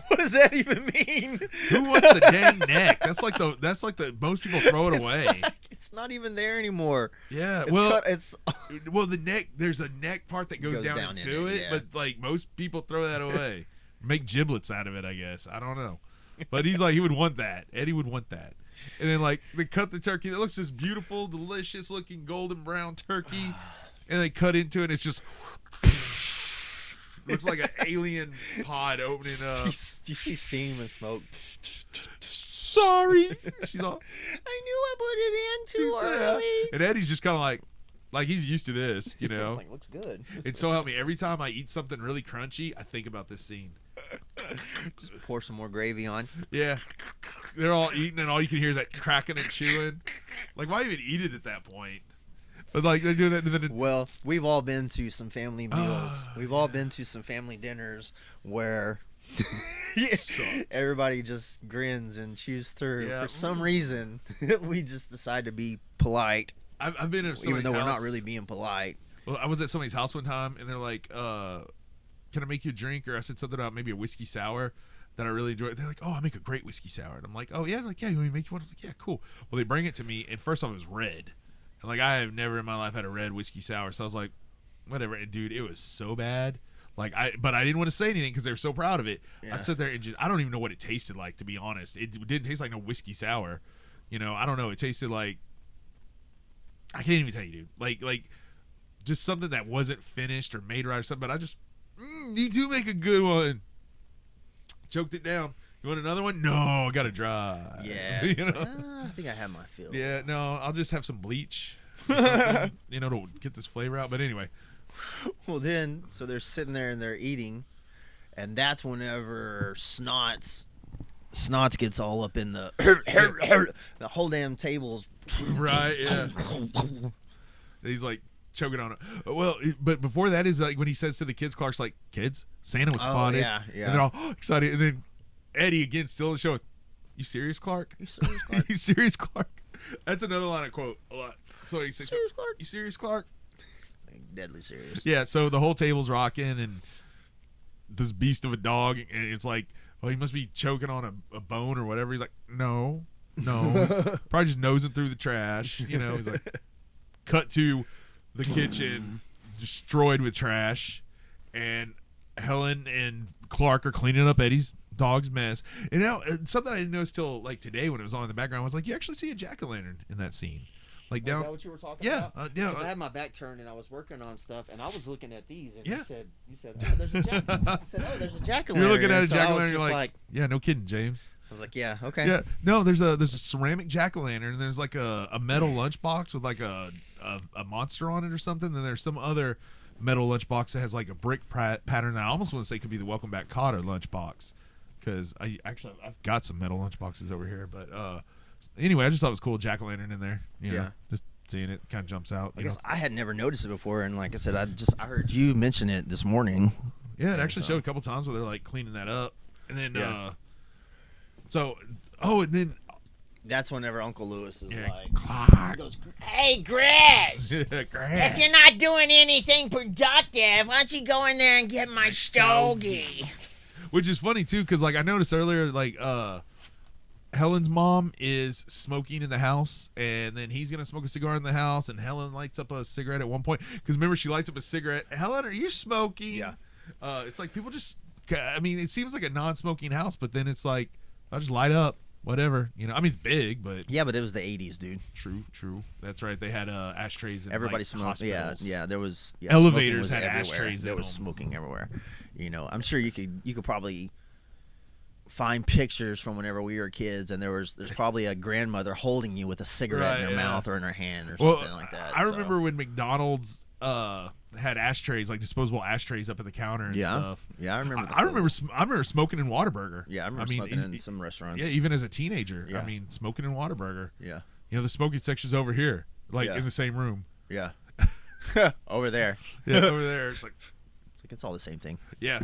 What does that even mean? Who wants the dang neck? That's like the most people throw it away. It's not even there anymore. Yeah, well, the neck. There's a neck part that goes down into it, but like most people throw that away. Make giblets out of it, I guess. I don't know, but he's like, he would want that. Eddie would want that. And then like they cut the turkey. It looks this beautiful, delicious looking golden brown turkey, and they cut into it. And it's just. Looks like an alien pod opening up. Do you see steam and smoke? Sorry. She's all, I knew I put it in too early. And Eddie's just kind of like he's used to this, It's like, looks good. And so help me, every time I eat something really crunchy, I think about this scene. Just pour some more gravy on. Yeah. They're all eating, and all you can hear is that cracking and chewing. Like, why even eat it at that point? But like they're doing that, and then well, we've all been to some family meals. We've all been to some family dinners where everybody just grins and chews through. Yeah. For some reason, we just decide to be polite. I've been at somebody's even though house. We're not really being polite. Well, I was at somebody's house one time, and they're like, "Can I make you a drink?" Or I said something about maybe a whiskey sour that I really enjoy. They're like, "Oh, I make a great whiskey sour," and I'm like, "Oh yeah," like, "Yeah, you want me to make you one?" I was like, "Yeah, cool." Well, they bring it to me, and first off, it was red. Like, I have never in my life had a red whiskey sour, so I was like, whatever. And dude, it was so bad. But I didn't want to say anything because they were so proud of it. Yeah. I sat there and I don't even know what it tasted like, to be honest. It didn't taste like no whiskey sour. I don't know. It tasted like, I can't even tell you, dude. Like just something that wasn't finished or made right or something. But I just, you do make a good one. Choked it down. You want another one? No, I got to dry. Yeah. I think I have my fill. Yeah, no, I'll just have some bleach or something, to get this flavor out. But anyway. Well, then, so they're sitting there and they're eating, and that's whenever Snots gets all up in the the whole damn table's. Right, yeah. He's like choking on it. Well, but before that is like when he says to the kids, Clark's like, "Kids, Santa was spotted." Yeah. And they're all excited. And then Eddie again still in the show. You serious, Clark? You serious, Clark? You serious, Clark? That's another line I quote a lot. So he says, serious, Clark? You serious, Clark? Deadly serious. Yeah, so the whole table's rocking, and this beast of a dog, and it's like, well, he must be choking on a bone or whatever. He's like, no. Probably just nosing through the trash. He's like, cut to the kitchen, destroyed with trash, and Helen and Clark are cleaning up Eddie's dog's mess. And now something I didn't notice till like today when it was on in the background was like, you actually see a jack-o'-lantern in that scene. Like down. Is that what you were talking about? Yeah. I had my back turned and I was working on stuff and I was looking at these and you said, oh, there's a jack-o'-lantern. You're looking at a jack-o'-lantern. You're like, yeah, no kidding, James. I was like, yeah, okay. Yeah, no, there's a ceramic jack-o'-lantern, and there's like a metal lunchbox with like a monster on it or something. Then there's some other metal lunchbox that has like a brick pattern that I almost want to say could be the Welcome Back Kotter lunchbox. because I've got some metal lunchboxes over here. But anyway, I just thought it was cool, jack-o'-lantern in there. You know, just seeing it kind of jumps out. I guess I had never noticed it before, and like I said, I heard you mention it this morning. Yeah, it actually showed a couple times where they're like cleaning that up, and then and then that's whenever Uncle Lewis is like, Clark. he goes, "Hey, Grizz, if you're not doing anything productive, why don't you go in there and get my stogie?" Which is funny too, because like I noticed earlier, like Helen's mom is smoking in the house, and then he's gonna smoke a cigar in the house, and Helen lights up a cigarette at one point. Because remember, she lights up a cigarette. Helen, are you smoking? Yeah. It's like people just. I mean, it seems like a non-smoking house, but then it's like I'll just light up, whatever. You know, I mean, it's big, but Yeah, but it was the '80s, dude. True. That's right. They had ashtrays. In, Everybody like, smoked. hospitals. Yeah. There was Elevators was had everywhere. ashtrays in There was them. smoking everywhere. You know, I'm sure you could probably find pictures from whenever we were kids, and there's probably a grandmother holding you with a cigarette in her mouth or in her hand or something like that. I remember when McDonald's had ashtrays, like disposable ashtrays, up at the counter and stuff. Yeah, I remember. I remember smoking in Whataburger. Yeah, I remember smoking in some restaurants. Yeah, even as a teenager. Yeah. I mean, smoking in Whataburger. Yeah. You know, the smoking section's over here, like Yeah. in the same room. Yeah. Over there. Yeah, over there. It's like It's all the same thing. Yeah.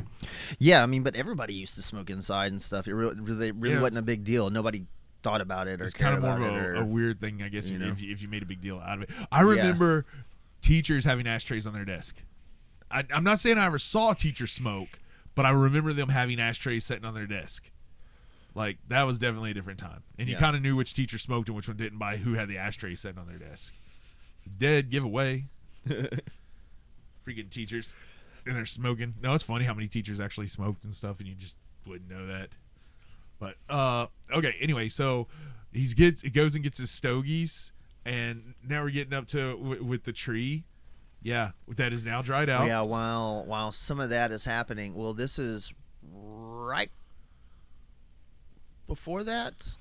Yeah, I mean, but everybody used to smoke inside and stuff. It really wasn't a big deal. Nobody thought about it or it's cared kind of more about of it. a weird thing, I guess, you know. if you made a big deal out of it. I remember teachers having ashtrays on their desk. I'm not saying I ever saw a teacher smoke, but I remember them having ashtrays sitting on their desk. Like, that was definitely a different time. And you kind of knew which teacher smoked and which one didn't by who had the ashtray sitting on their desk. Dead giveaway. Freaking teachers. And they're smoking. No, it's funny how many teachers actually smoked and stuff, and you just wouldn't know that. But, okay, anyway, so he goes and gets his stogies, and now we're getting up to with the tree. Yeah, that is now dried out. Yeah, while some of that is happening, well, this is right before that.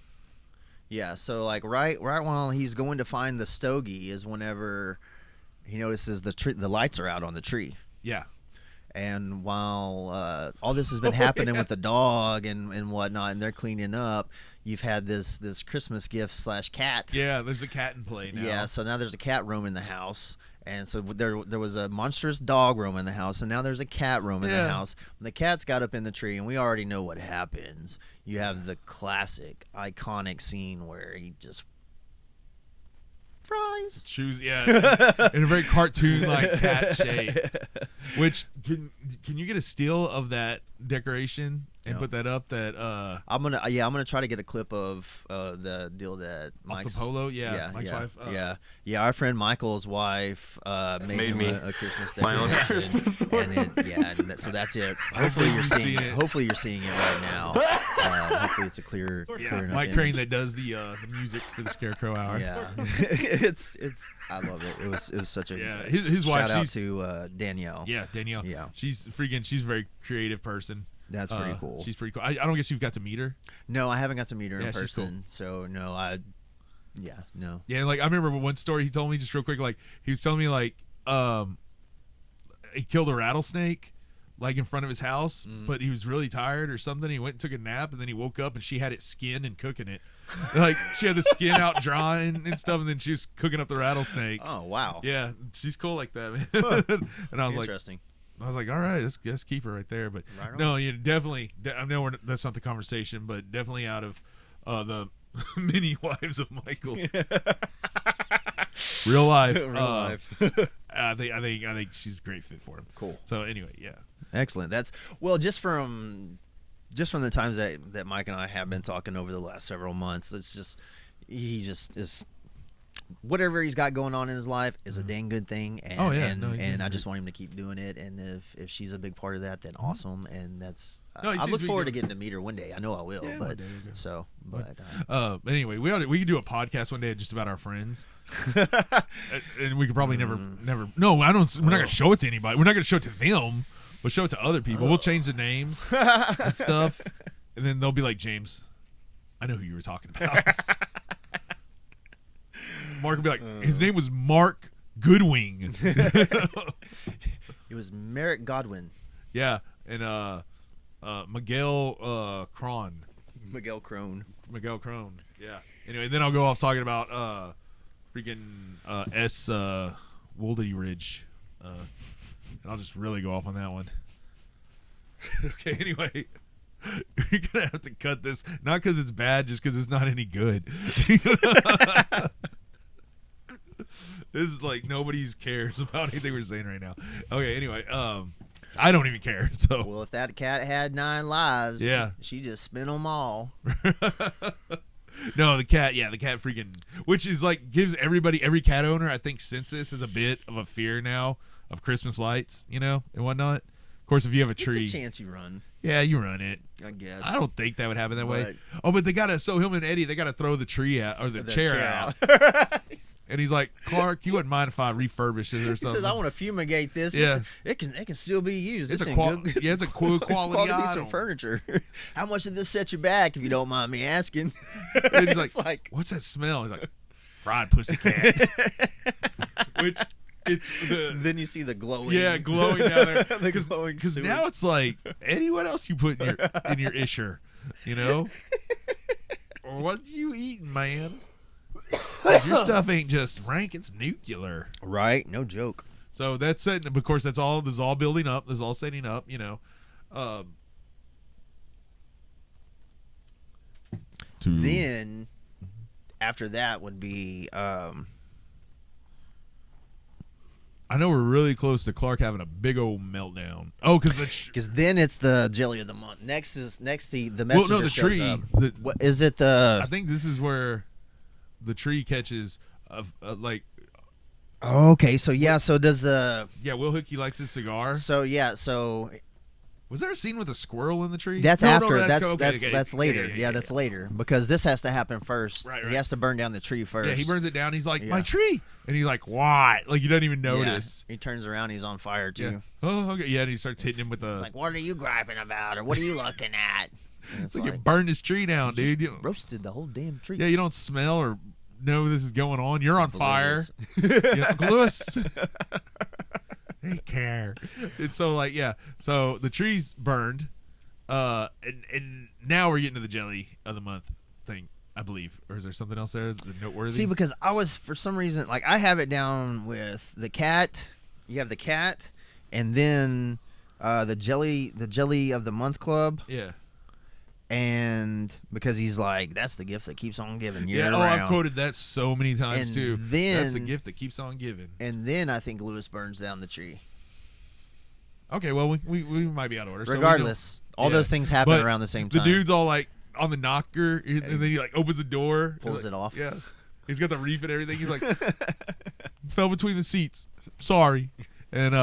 Yeah, so like right while he's going to find the stogie is whenever he notices the lights are out on the tree. Yeah. And while all this has been happening with the dog and whatnot, and they're cleaning up, you've had this Christmas gift / cat. Yeah, there's a cat in play now. Yeah, so now there's a cat roaming the house. And so there was a monstrous dog roaming the house, and now there's a cat roaming the house. And the cat's got up in the tree, and we already know what happens. You have the classic, iconic scene where he just fries. In a very cartoon-like cat shape. Which, can you get a steal of that decoration and put that up? That I'm gonna try to get a clip of the deal that Mike's the polo. Mike's wife. Our friend Michael's wife made me a Christmas decoration. my own Christmas ornament. So that's it. Hopefully you're seeing it. Hopefully you're seeing it right now. Hopefully it's a clear enough Mike image. Crane that does the music for the Scarecrow Hour. Yeah, it's I love it. It was such a his wife. Shout out to Danielle. Yeah, Danielle. Yeah. She's a very creative person. That's pretty cool. She's pretty cool. I don't guess you've got to meet her. No, I haven't got to meet her in she's person. So no, no. Yeah, like I remember one story he told me just real quick. Like he was telling me like he killed a rattlesnake like in front of his house, but he was really tired or something. He went and took a nap, and then he woke up and she had it skinned and cooking it. Like she had the skin out drying and stuff, and then she was cooking up the rattlesnake. Oh wow. Yeah, she's cool like that, man. And I was Interesting. all right, let's keep her right there. But no, you definitely. I know that's not the conversation, but definitely out of the many wives of Michael, real life. I think she's a great fit for him. Cool. So anyway, yeah. Excellent. That's just from the times that Mike and I have been talking over the last several months. It's just he just is whatever he's got going on in his life is a dang good thing. And, and I just want him to keep doing it. And if she's a big part of that, then awesome. And that's I look forward to getting to meet her one day. I know I will. Yeah, but anyway, we could do a podcast one day just about our friends. And we could probably never. No, I don't. We're not gonna show it to anybody. We're not gonna show it to them. We'll show it to other people. We'll change the names and stuff, and then they'll be like, James, I know who you were talking about. Mark will be like, his name was Mark Goodwing. It was Merrick Godwin. Yeah, and Miguel Cron. Miguel Crone. Miguel Crone. Yeah. Anyway, then I'll go off talking about freaking S Wooldy Ridge. And I'll just really go off on that one. Okay, anyway. You're going to have to cut this. Not because it's bad, just because it's not any good. This is like nobody's cares about anything we're saying right now. Okay, anyway, I don't even care. So Well, if that cat had 9 lives, Yeah. she just spent them all. No, the cat freaking, which is like gives every cat owner, I think, since this is a bit of a fear now of Christmas lights, and whatnot. Of course, if you have a tree, It's a chance you run, yeah, you run it. I guess. I don't think that would happen that way. But- Oh, but they gotta. So him and Eddie, they gotta throw the tree out or the chair out. And he's like, Clark, you wouldn't mind if I refurbish it or He something? says, "I want to fumigate this. Yeah. It can still be used. It's in a good, it's a cool quality piece item. of furniture. How much did this set you back, if you don't mind me asking?" And he's It's like, what's that smell? He's like, fried pussycat. Which it's the then you see the glowing. glowing down there. The glowing Because sewage. now it's like, Eddie, what else you put in your isher? Or what you eating, man? 'Cause your stuff ain't just rank; it's nuclear. Right, no joke. So that's it. Of course, this is all building up. This is all setting up. Then after that would be I know we're really close to Clark having a big old meltdown. Oh, because then it's the jelly of the month. Next the messenger the shows tree. up. What is it? The I think this is where the tree catches like. okay. So yeah. So does the Will Hookie lights his cigar. so yeah. So Was there a scene with a squirrel in the tree? that's No, after. that's That's later. Yeah, that's later because this has to happen first. Right, He right. has to burn down the tree first. Yeah, he burns it down. He's like, Yeah. my tree. And he's like, what? Like, you don't even Yeah. notice. He turns around. He's on fire too. Yeah. Oh, okay. Yeah, and he starts hitting him with a. Like, what are you griping about, or what are you looking at? And It's like you burned his tree down, dude. roasted the whole damn tree. Yeah, you don't smell or know this is going on. You're on fire. Lewis. Yeah, Uncle Lewis. They care. And so, like, yeah. So the tree's burned. And now we're getting to the jelly of the month thing, I believe. Or is there something else there that's noteworthy? See, because I was, for some reason, like, I have it down with the cat. You have the cat, and then the jelly of the month club. Yeah. And because he's like, that's the gift that keeps on giving year Yeah. round. Oh, I've quoted that so many times And too. then- That's the gift that keeps on giving. And then I think Lewis burns down the tree. Okay, well, we might be out of order. So we Regardless, all yeah. those things happen But around the same time. The dude's all like on the knocker, and then he like opens the door, Pulls like, it off. Yeah, he's got the reef and everything. He's like, fell between the seats. Sorry, and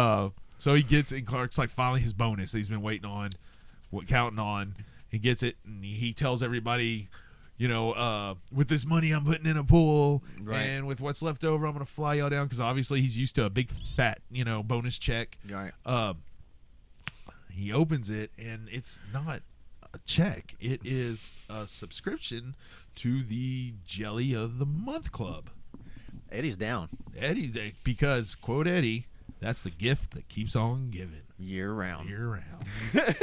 so he gets it. And Clark's like finally his bonus that he's been waiting on, counting on. He gets it, and he tells everybody, with this money I'm putting in a pool, Right. and with what's left over, I'm gonna fly y'all down because obviously he's used to a big fat, bonus check. Right. He opens it, and it's not a check. It is a subscription to the Jelly of the Month Club. Eddie's down Eddie's because, quote Eddie, that's the gift that keeps on giving year round. year round.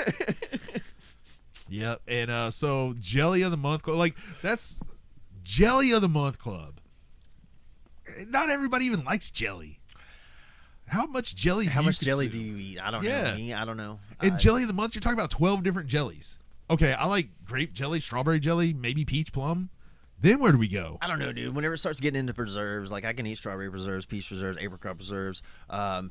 Yep. And so Jelly of the Month Club, like that's Jelly of the Month Club. Not everybody even likes jelly. How much jelly? How do you much jelly consume? do you eat? I don't Yeah. know. Me, I don't know. And jelly of the month, you're talking about 12 different jellies. Okay, I like grape jelly, strawberry jelly, maybe peach plum. Then where do we go? I don't know, dude. Whenever it starts getting into preserves, like I can eat strawberry preserves, peach preserves, apricot preserves,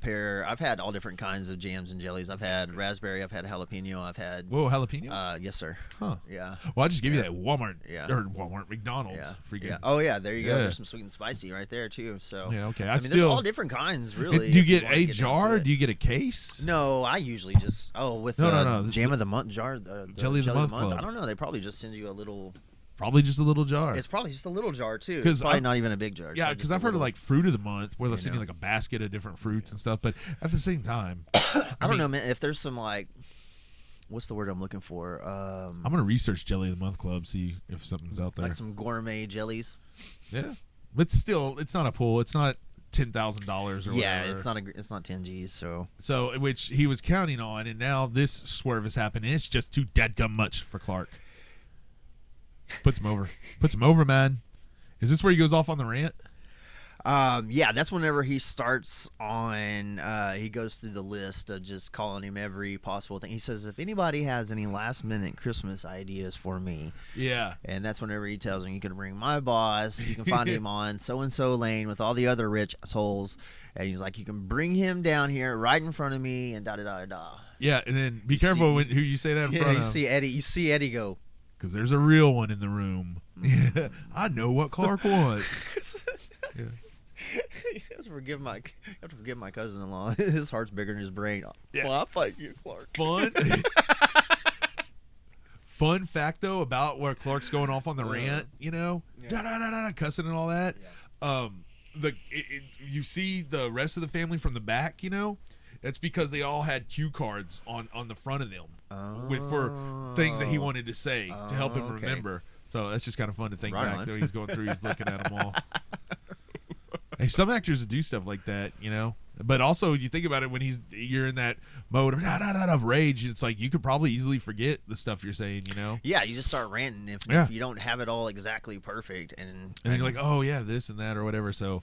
pear. I've had all different kinds of jams and jellies. I've had raspberry. I've had jalapeno. I've had. Whoa, jalapeno? Yes, sir. Huh. Yeah. Well, I just gave you that Walmart, Yeah. or Walmart, McDonald's. Yeah. Freaking. Yeah. Oh yeah, there you go. Yeah. There's some sweet and spicy right there too. So. Yeah, okay. I mean, there's all different kinds, really. Do you if get wanna a down to jar? it. Do you get a case? No, I usually just with No. the jam of the month jar, Jelly of the Month Club. I don't know. They probably just send you a little. Probably just a little jar. It's probably just a little jar too. 'Cause It's probably I- not even a big jar. It's Yeah, probably because just a I've heard of little- like fruit of the month where they'll send you know. like a basket of different fruits and stuff. But at the same time, I don't know, man. If there's some like, what's the word I'm looking for? I'm gonna research Jelly of the Month Club, see if something's out there. Like some gourmet jellies. Yeah, but still, it's not a pool. It's not $10,000 or whatever. Yeah, it's not 10 G's. So which he was counting on, and now this swerve has happened, and it's just too dadgum much for Clark. Puts him over, man. Is this where he goes off on the rant? Yeah, that's whenever he starts on. He goes through the list of just calling him every possible thing. He says, "If anybody has any last minute Christmas ideas for me," Yeah, and that's whenever he tells him, "You can bring my boss. You can find him on so and so lane with all the other rich assholes." And he's like, "You can bring him down here right in front of me," and da da da da. Yeah, and then be careful who you say that in front of. You see Eddie go. Because there's a real one in the room. Yeah, I know what Clark wants. Yeah. You have to forgive my cousin-in-law. His heart's bigger than his brain. Yeah. Well, I fight you, Clark. Fun fact though about where Clark's going off on the rant, cussing and all that. Yeah. You see the rest of the family from the back. That's because they all had cue cards on the front of them for things that he wanted to say to help him remember. So that's just kind of fun to think back. Though he's going through, he's looking at them all. Hey, some actors do stuff like that, But also, you think about it when you're in that mode of rage. It's like you could probably easily forget the stuff you're saying, Yeah, you just start ranting if you don't have it all exactly perfect, and then you're like, oh yeah, this and that or whatever. So,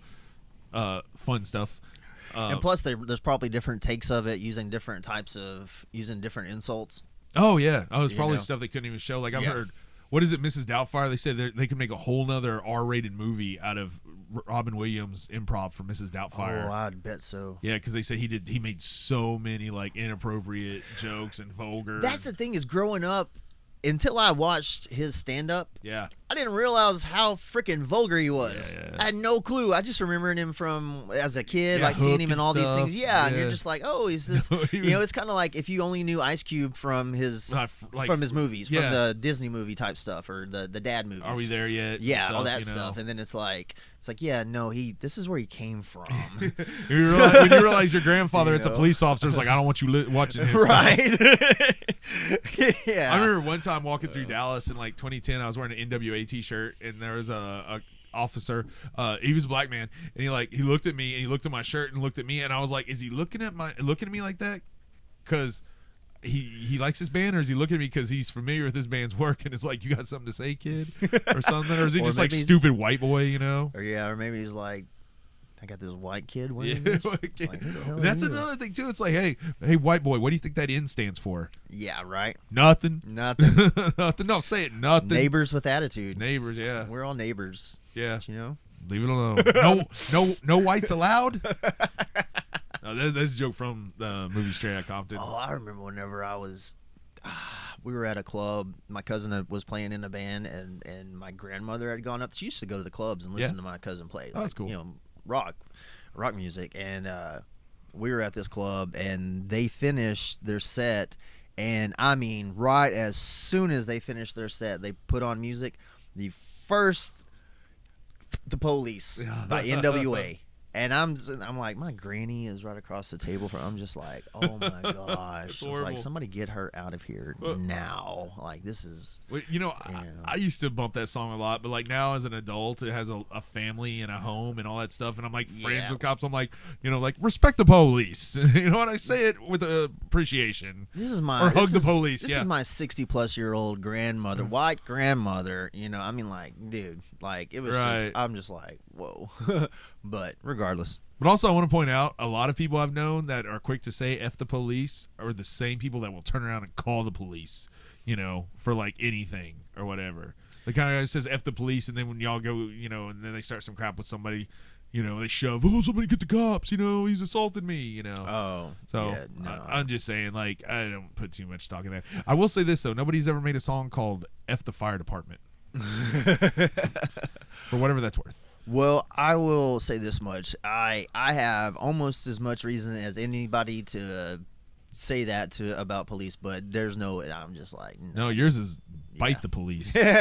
fun stuff. And plus, there's probably different takes of it, using different insults. Oh yeah, it's probably stuff they couldn't even show. Like I've heard. What is it, Mrs. Doubtfire? They said they could make a whole nother R-rated movie out of Robin Williams' improv for Mrs. Doubtfire. Oh, I'd bet so. Yeah, because they said he made so many like inappropriate jokes and vulgar. That's the thing is growing up. Until I watched his stand-up, I didn't realize how freaking vulgar he was. Yeah. I had no clue. I just remembered him from as a kid, like Hook seeing him in and all these stuff. things. Yeah, and you're just like, oh, he's this. No, It's kind of like if you only knew Ice Cube from his movies, from the Disney movie type stuff or the dad movies. Are we there yet? Yeah, stuff, all that stuff, and then it's like, yeah, no, this is where he came from. when you realize your grandfather, it's a police officer, it's like, I don't want you watching his right. Yeah. I remember one time walking through Dallas in like 2010. I was wearing an NWA T-shirt, and there was a officer. He was a black man, and he looked at me, and he looked at my shirt, and looked at me, and I was like, is he looking at me like that? Because he likes his band, or is he looking at me because he's familiar with this band's work, and it's like, you got something to say, kid, or something, or is he just like stupid white boy, Or maybe he's like, I got this white kid wearing this. Like, that's another thing too. It's like, hey, white boy, what do you think that N stands for? Yeah, right. Nothing. Nothing. No, say it. Nothing. Neighbors with attitude. Neighbors. Yeah. We're all neighbors. Yeah. Leave it alone. No whites allowed. No, that's a joke from the movie Straight Outta Compton. Oh, I remember whenever I was. We were at a club. My cousin was playing in a band, and my grandmother had gone up. She used to go to the clubs and listen to my cousin play. Oh, that's cool. Rock music. And we were at this club, and they finished their set. And I mean, right as soon as they finished their set, they put on music. The Police by NWA. And I'm like, my granny is right across the table from. I'm just like, oh my gosh, it's like somebody get her out of here now. Like this is. Well, I used to bump that song a lot, but like now as an adult, it has a family and a home and all that stuff, and I'm like friends with cops. I'm like, like respect the police. And I say it with appreciation. This is my or hug the police. This is my 60-plus-year-old grandmother, white grandmother. I mean, like, dude, like it was just. I'm just like, whoa. But regardless. But also I want to point out, a lot of people I've known that are quick to say F the police are the same people that will turn around and call the police, for like anything or whatever. The kind of guy says F the police, and then when y'all go, and then they start some crap with somebody, they shove, somebody get the cops, he's assaulted me, Oh. So yeah, no. I'm just saying, like, I don't put too much stock in that. I will say this, though. Nobody's ever made a song called F the Fire Department. For whatever that's worth. Well, I will say this much. I have almost as much reason as anybody to say that about police, but there's no. I'm just like no. Yours is bite the police. Your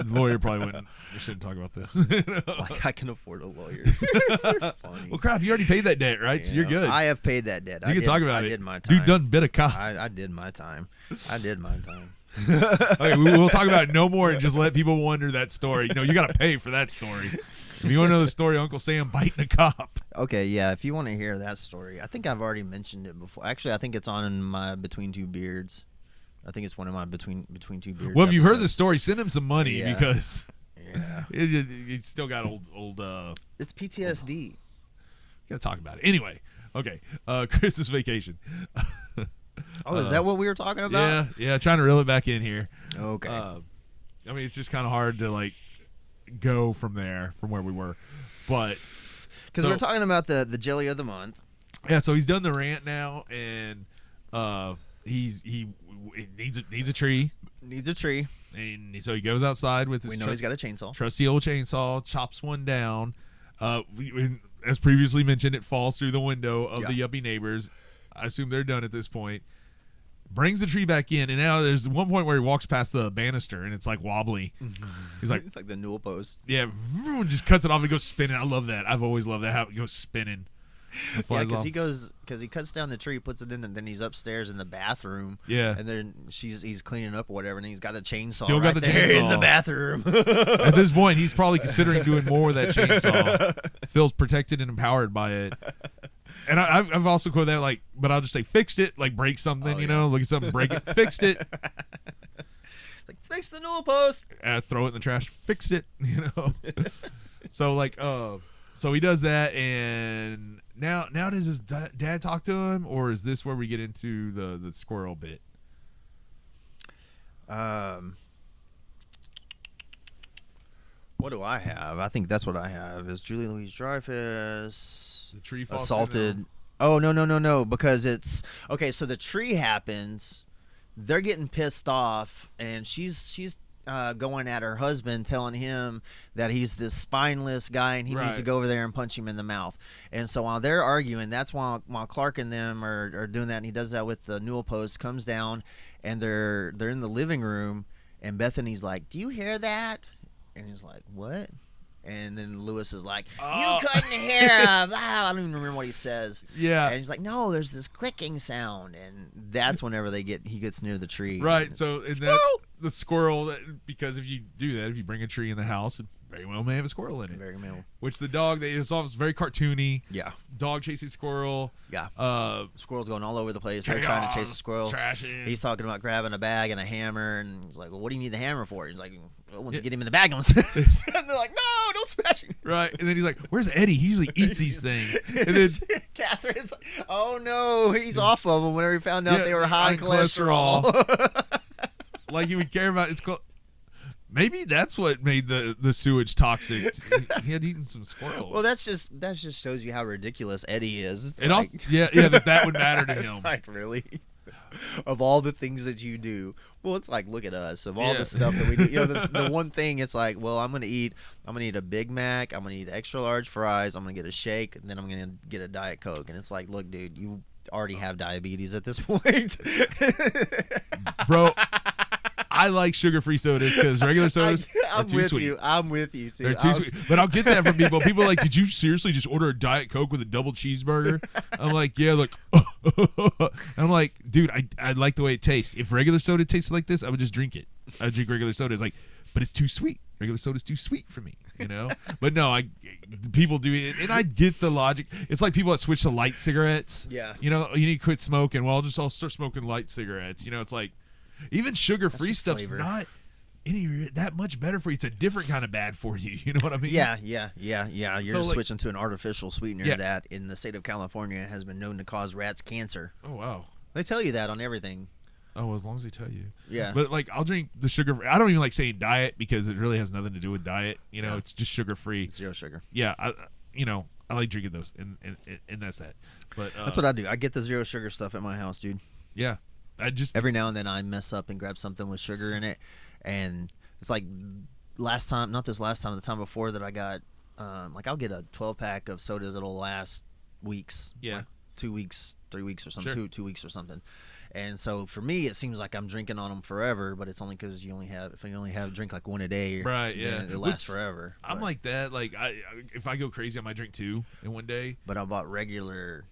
lawyer probably wouldn't. You shouldn't talk about this. Like I can afford a lawyer. Well, crap! You already paid that debt, right? So you're good. I have paid that debt. You can talk about it. I did my time. Dude, done bit of cop. I did my time. Okay, we'll talk about it no more and just let people wonder that story. You got to pay for that story. If you want to know the story, Uncle Sam biting a cop. Okay, yeah. If you want to hear that story, I think I've already mentioned it before. Actually, I think it's on in my Between Two Beards. I think it's one of my between two beards. Well, if you've heard episodes. the story, send him some money because Yeah. It's still got old. It's PTSD. Gotta talk about it anyway. Okay, Christmas Vacation. Oh, is that what we were talking about? Yeah. Trying to reel it back in here. Okay. I mean, it's just kind of hard to like go from where we were, but Because we're talking about the jelly of the month. Yeah, so he's done the rant now, and he needs a tree. Needs a tree. And so he goes outside with his We know he's got a chainsaw. trusty old chainsaw, chops one down. As previously mentioned, it falls through the window of the yuppie neighbors. I assume they're done at this point. Brings the tree back in, and now there's one point where he walks past the banister, and it's like wobbly. He's like, it's like the newel post. yeah, just cuts it off and goes spinning. I love that. I've always loved that, how it goes spinning. It Yeah, flies off. because he cuts down the tree, puts it in, and then he's upstairs in the bathroom. Yeah. And then he's cleaning up or whatever, and he's got a chainsaw. Still got right the there in chainsaw. the bathroom. At this point, he's probably considering doing more with that chainsaw. Feels protected and empowered by it. And I've also quoted that, like, but I'll just say, fixed it, like break something, you know, look at something, break it, fixed it. Like, fix the newel post. Throw it in the trash, fixed it, you know. So like, so he does that, and now does his dad talk to him, or is this where we get into the squirrel bit? What do I have? I think that's what I have. Is Julie Louise Dreyfus The tree falls assaulted? down. Oh no! Because it's okay. So the tree happens. They're getting pissed off, and she's going at her husband, telling him that he's this spineless guy, and he needs to go over there and punch him in the mouth. And so while they're arguing, that's while Clark and them are doing that, and he does that with the newel post. Comes down, and they're in the living room, and Bethany's like, "Do you hear that?" And he's like, "What?" And then Lewis is like, "You couldn't hear him." I don't even remember what he says. Yeah. And he's like, "No, there's this clicking sound," and that's whenever he gets near the tree. Right. So in that, the squirrel, because if you do that, if you bring a tree in the house, it very well may have a squirrel in it. Very well. Which the dog, it's almost very cartoony. Yeah. Dog chasing squirrel. Yeah. Squirrels going all over the place. They're trying to chase a squirrel. Trashing. He's talking about grabbing a bag and a hammer, and he's like, "Well, what do you need the hammer for?" He's like, "Well, once you get him in the bag, I'm gonna smash." And they're like, "No, don't smash him." Right. And then he's like, "Where's Eddie? He usually eats these things." And then Catherine's like, "Oh no, he's off of them." Whenever he found out they were high in high cholesterol. like he would care about it's called. Maybe that's what made the sewage toxic. He had eaten some squirrels. Well, that just shows you how ridiculous Eddie is. It's and like, also, yeah, that would matter to him. It's like, really? Of all the things that you do, well, it's like, look at us. Of all the stuff that we do, the one thing, it's like, well, I'm gonna eat a Big Mac, I'm gonna eat extra large fries, I'm gonna get a shake, and then I'm gonna get a Diet Coke. And it's like, look, dude, you already have diabetes at this point. Bro, I like sugar-free sodas because regular sodas are too sweet. I'm with you too. They're too sweet. But I'll get that from people. People are like, "Did you seriously just order a Diet Coke with a double cheeseburger?" I'm like, "Yeah." Like, and I'm like, "Dude, I like the way it tastes. If regular soda tastes like this, I would just drink it. I'd drink regular soda." It's like, but it's too sweet. Regular soda's too sweet for me, you know. But no, people do it, and I get the logic. It's like people that switch to light cigarettes. Yeah. You know, you need to quit smoking. Well, I'll start smoking light cigarettes. You know, it's like even sugar-free stuff's flavor. not that much better for you. It's a different kind of bad for you. You know what I mean? Yeah. You're So, like, switching to an artificial sweetener Yeah. that, in the state of California, has been known to cause rats cancer. Oh wow. They tell you that on everything. Oh, as long as they tell you. Yeah. But like, I'll drink the sugar. I don't even like saying diet because it really has nothing to do with diet. You know, it's just sugar-free. Zero sugar. Yeah. I like drinking those, and that's that. But That's what I do. I get the zero sugar stuff at my house, dude. Yeah. I just Every now and then I mess up and grab something with sugar in it, and it's like the time before that I got, like, I'll get a 12-pack of sodas that'll last weeks. Yeah. Like 2 weeks, 3 weeks or something. Sure. 2 weeks or something. And so for me, it seems like I'm drinking on them forever, but it's only because if you only have drink like one a day, Right, yeah. then it lasts Which, forever. I'm But- like that. Like, if I go crazy, I might drink 2 in one day. But I bought regular.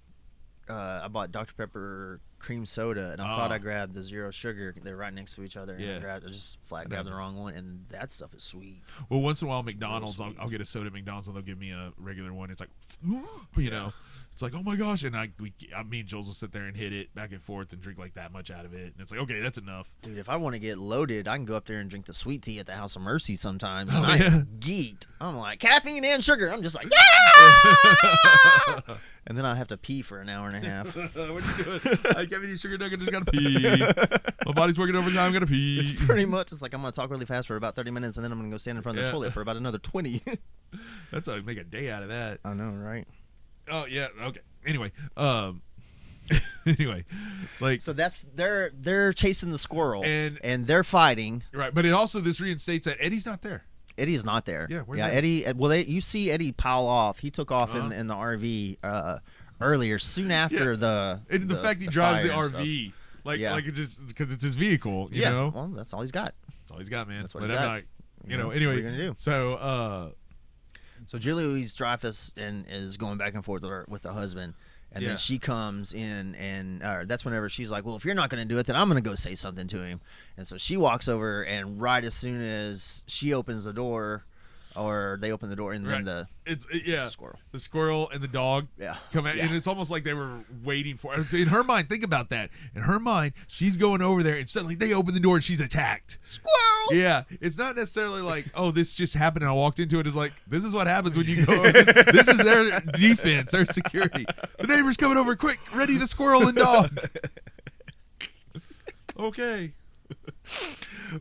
I bought Dr. Pepper cream soda, and I thought I grabbed the zero sugar. They're right next to each other. And I just flat grabbed the wrong one, and that stuff is sweet. Well, once in a while, McDonald's, I'll get a soda at McDonald's, and they'll give me a regular one. It's like, you know, it's like, oh my gosh, and me and Jules will sit there and hit it back and forth and drink like that much out of it, and it's like, okay, that's enough. Dude, if I want to get loaded, I can go up there and drink the sweet tea at the House of Mercy sometimes. And I geeked. I'm like, caffeine and sugar. I'm just like, yeah! And then I have to pee for an hour and a half. What are you doing? I can't eat sugar nugget, just gotta pee. My body's working overtime, gotta pee. It's pretty much, it's like I'm gonna talk really fast for about 30 minutes, and then I'm gonna go stand in front of the toilet for about another 20. That's how make a day out of that. I know, right? Oh yeah, okay. Anyway, like so that's they're chasing the squirrel and they're fighting. Right, but it also this reinstates that Eddie's not there. Eddie is not there. Yeah, where's that? Eddie. Well, you see Eddie pile off. He took off in the RV earlier, soon after the fact he drives the stuff. RV like it just because it's his vehicle. You know, well, that's all he's got. That's all he's got, man. That's what he's got. Not, anyway, what are you gonna do? So Julie Louis-Dreyfus is going back and forth with the husband. And then she comes in, and that's whenever she's like, well, if you're not going to do it, then I'm going to go say something to him. And so she walks over, and right as soon as she opens the door, or they open the door, and then the squirrel. The squirrel and the dog come out. And it's almost like they were waiting for it. In her mind, think about that. In her mind, she's going over there, and suddenly they open the door, and she's attacked. Squirrel! Yeah. It's not necessarily like, oh, this just happened, and I walked into it. It's like, this is what happens when you go over. This is their defense, their security. The neighbor's coming over, quick, ready the squirrel and dog. Okay.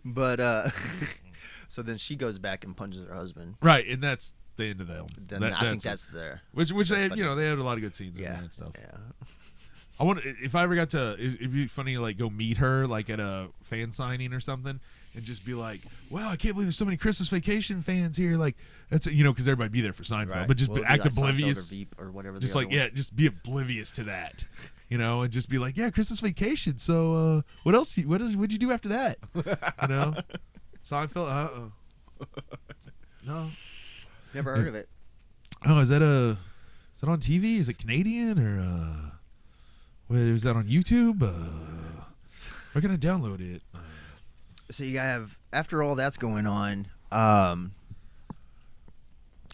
But, so then she goes back and punches her husband. Right, and that's the end of that. Then I think that's there. Which they had, they had a lot of good scenes in there and stuff. Yeah. I want if I ever got to, it'd be funny to like go meet her like at a fan signing or something, and just be like, "Wow, I can't believe there's so many Christmas Vacation fans here." Like that's because everybody be there for Seinfeld, right. but just act like oblivious or whatever. Just like just be oblivious to that. And just be like, yeah, Christmas Vacation. So, what else? What'd you do after that? Seinfeld. No, never heard of it. Oh, is that on TV? Is it Canadian or is that on YouTube? We're gonna download it. So you have after all that's going on,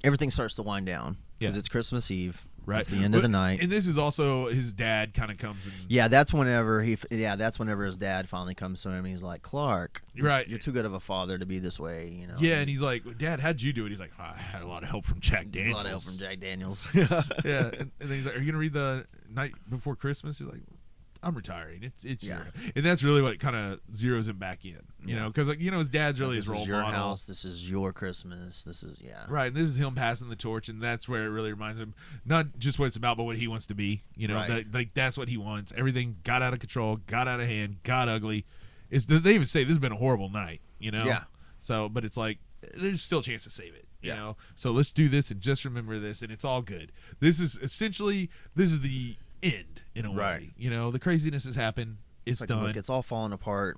everything starts to wind down because it's Christmas Eve. Right, it's the end of the night, and this is also his dad kind of comes in. Yeah, that's whenever that's whenever his dad finally comes to him. And he's like, Clark, right, you're too good of a father to be this way, Yeah, and he's like, Dad, how'd you do it? He's like, I had a lot of help from Jack Daniels. A lot of help from Jack Daniels. Yeah, and then he's like, are you gonna read the Night Before Christmas? He's like, I'm retiring. It's your, and that's really what kind of zeroes him back in, because his dad's really his role model. This is your house. This is your Christmas. This is right. And this is him passing the torch, and that's where it really reminds him not just what it's about, but what he wants to be. That's what he wants. Everything got out of control, got out of hand, got ugly. They even say this has been a horrible night. Yeah. So, but it's like there's still a chance to save it. You know. So let's do this and just remember this, and it's all good. This is the end in a way. The craziness has happened. It's like, done. Look, it's all falling apart.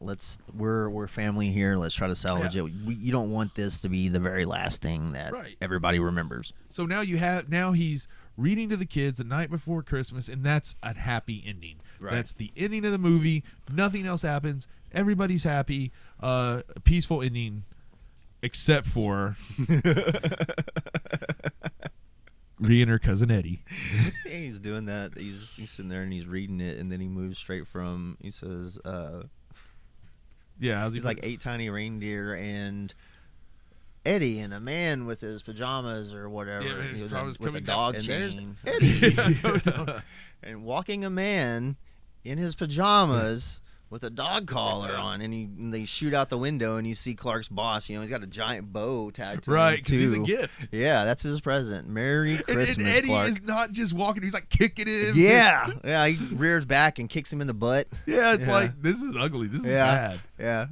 We're family here. Let's try to salvage it. You don't want this to be the very last thing that everybody remembers. So now he's reading to the kids the night before Christmas, and that's a happy ending. Right. That's the ending of the movie. Nothing else happens. Everybody's happy. A peaceful ending, except for Rhea and her cousin Eddie. He's doing that. He's sitting there and he's reading it, and then he moves straight from. He says, "Yeah, he's like 8 tiny reindeer and Eddie and a man with his pajamas or whatever, with a dog chain. Eddie and walking a man in his pajamas." With a dog collar on, and they shoot out the window, and you see Clark's boss. He's got a giant bow tagged to him, right? Because he's a gift. Yeah, that's his present. Merry Christmas, and Eddie Clark. is not just walking; he's like kicking him. Yeah, he rears back and kicks him in the butt. Yeah, it's like this is ugly. This is bad. Yeah.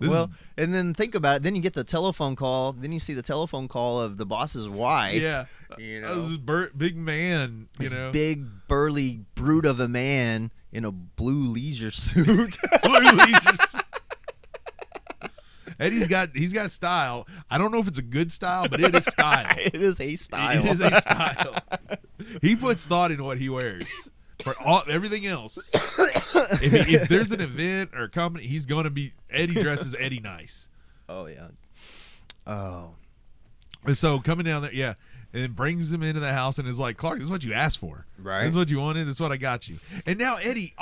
And then think about it. Then you get the telephone call. Then you see the telephone call of the boss's wife. Yeah, this big man. Big burly brute of a man. In a blue leisure suit. Eddie's got style. I don't know if it's a good style, but it is style. It is a style. It is a style. He puts thought in what he wears. For everything else, if there's an event or a company, he's going to be Eddie dresses Eddie nice. Oh yeah. Oh. And so coming down there, yeah, and then brings him into the house and is like, Clark, this is what you asked for. Right. This is what you wanted. This is what I got you. And now Eddie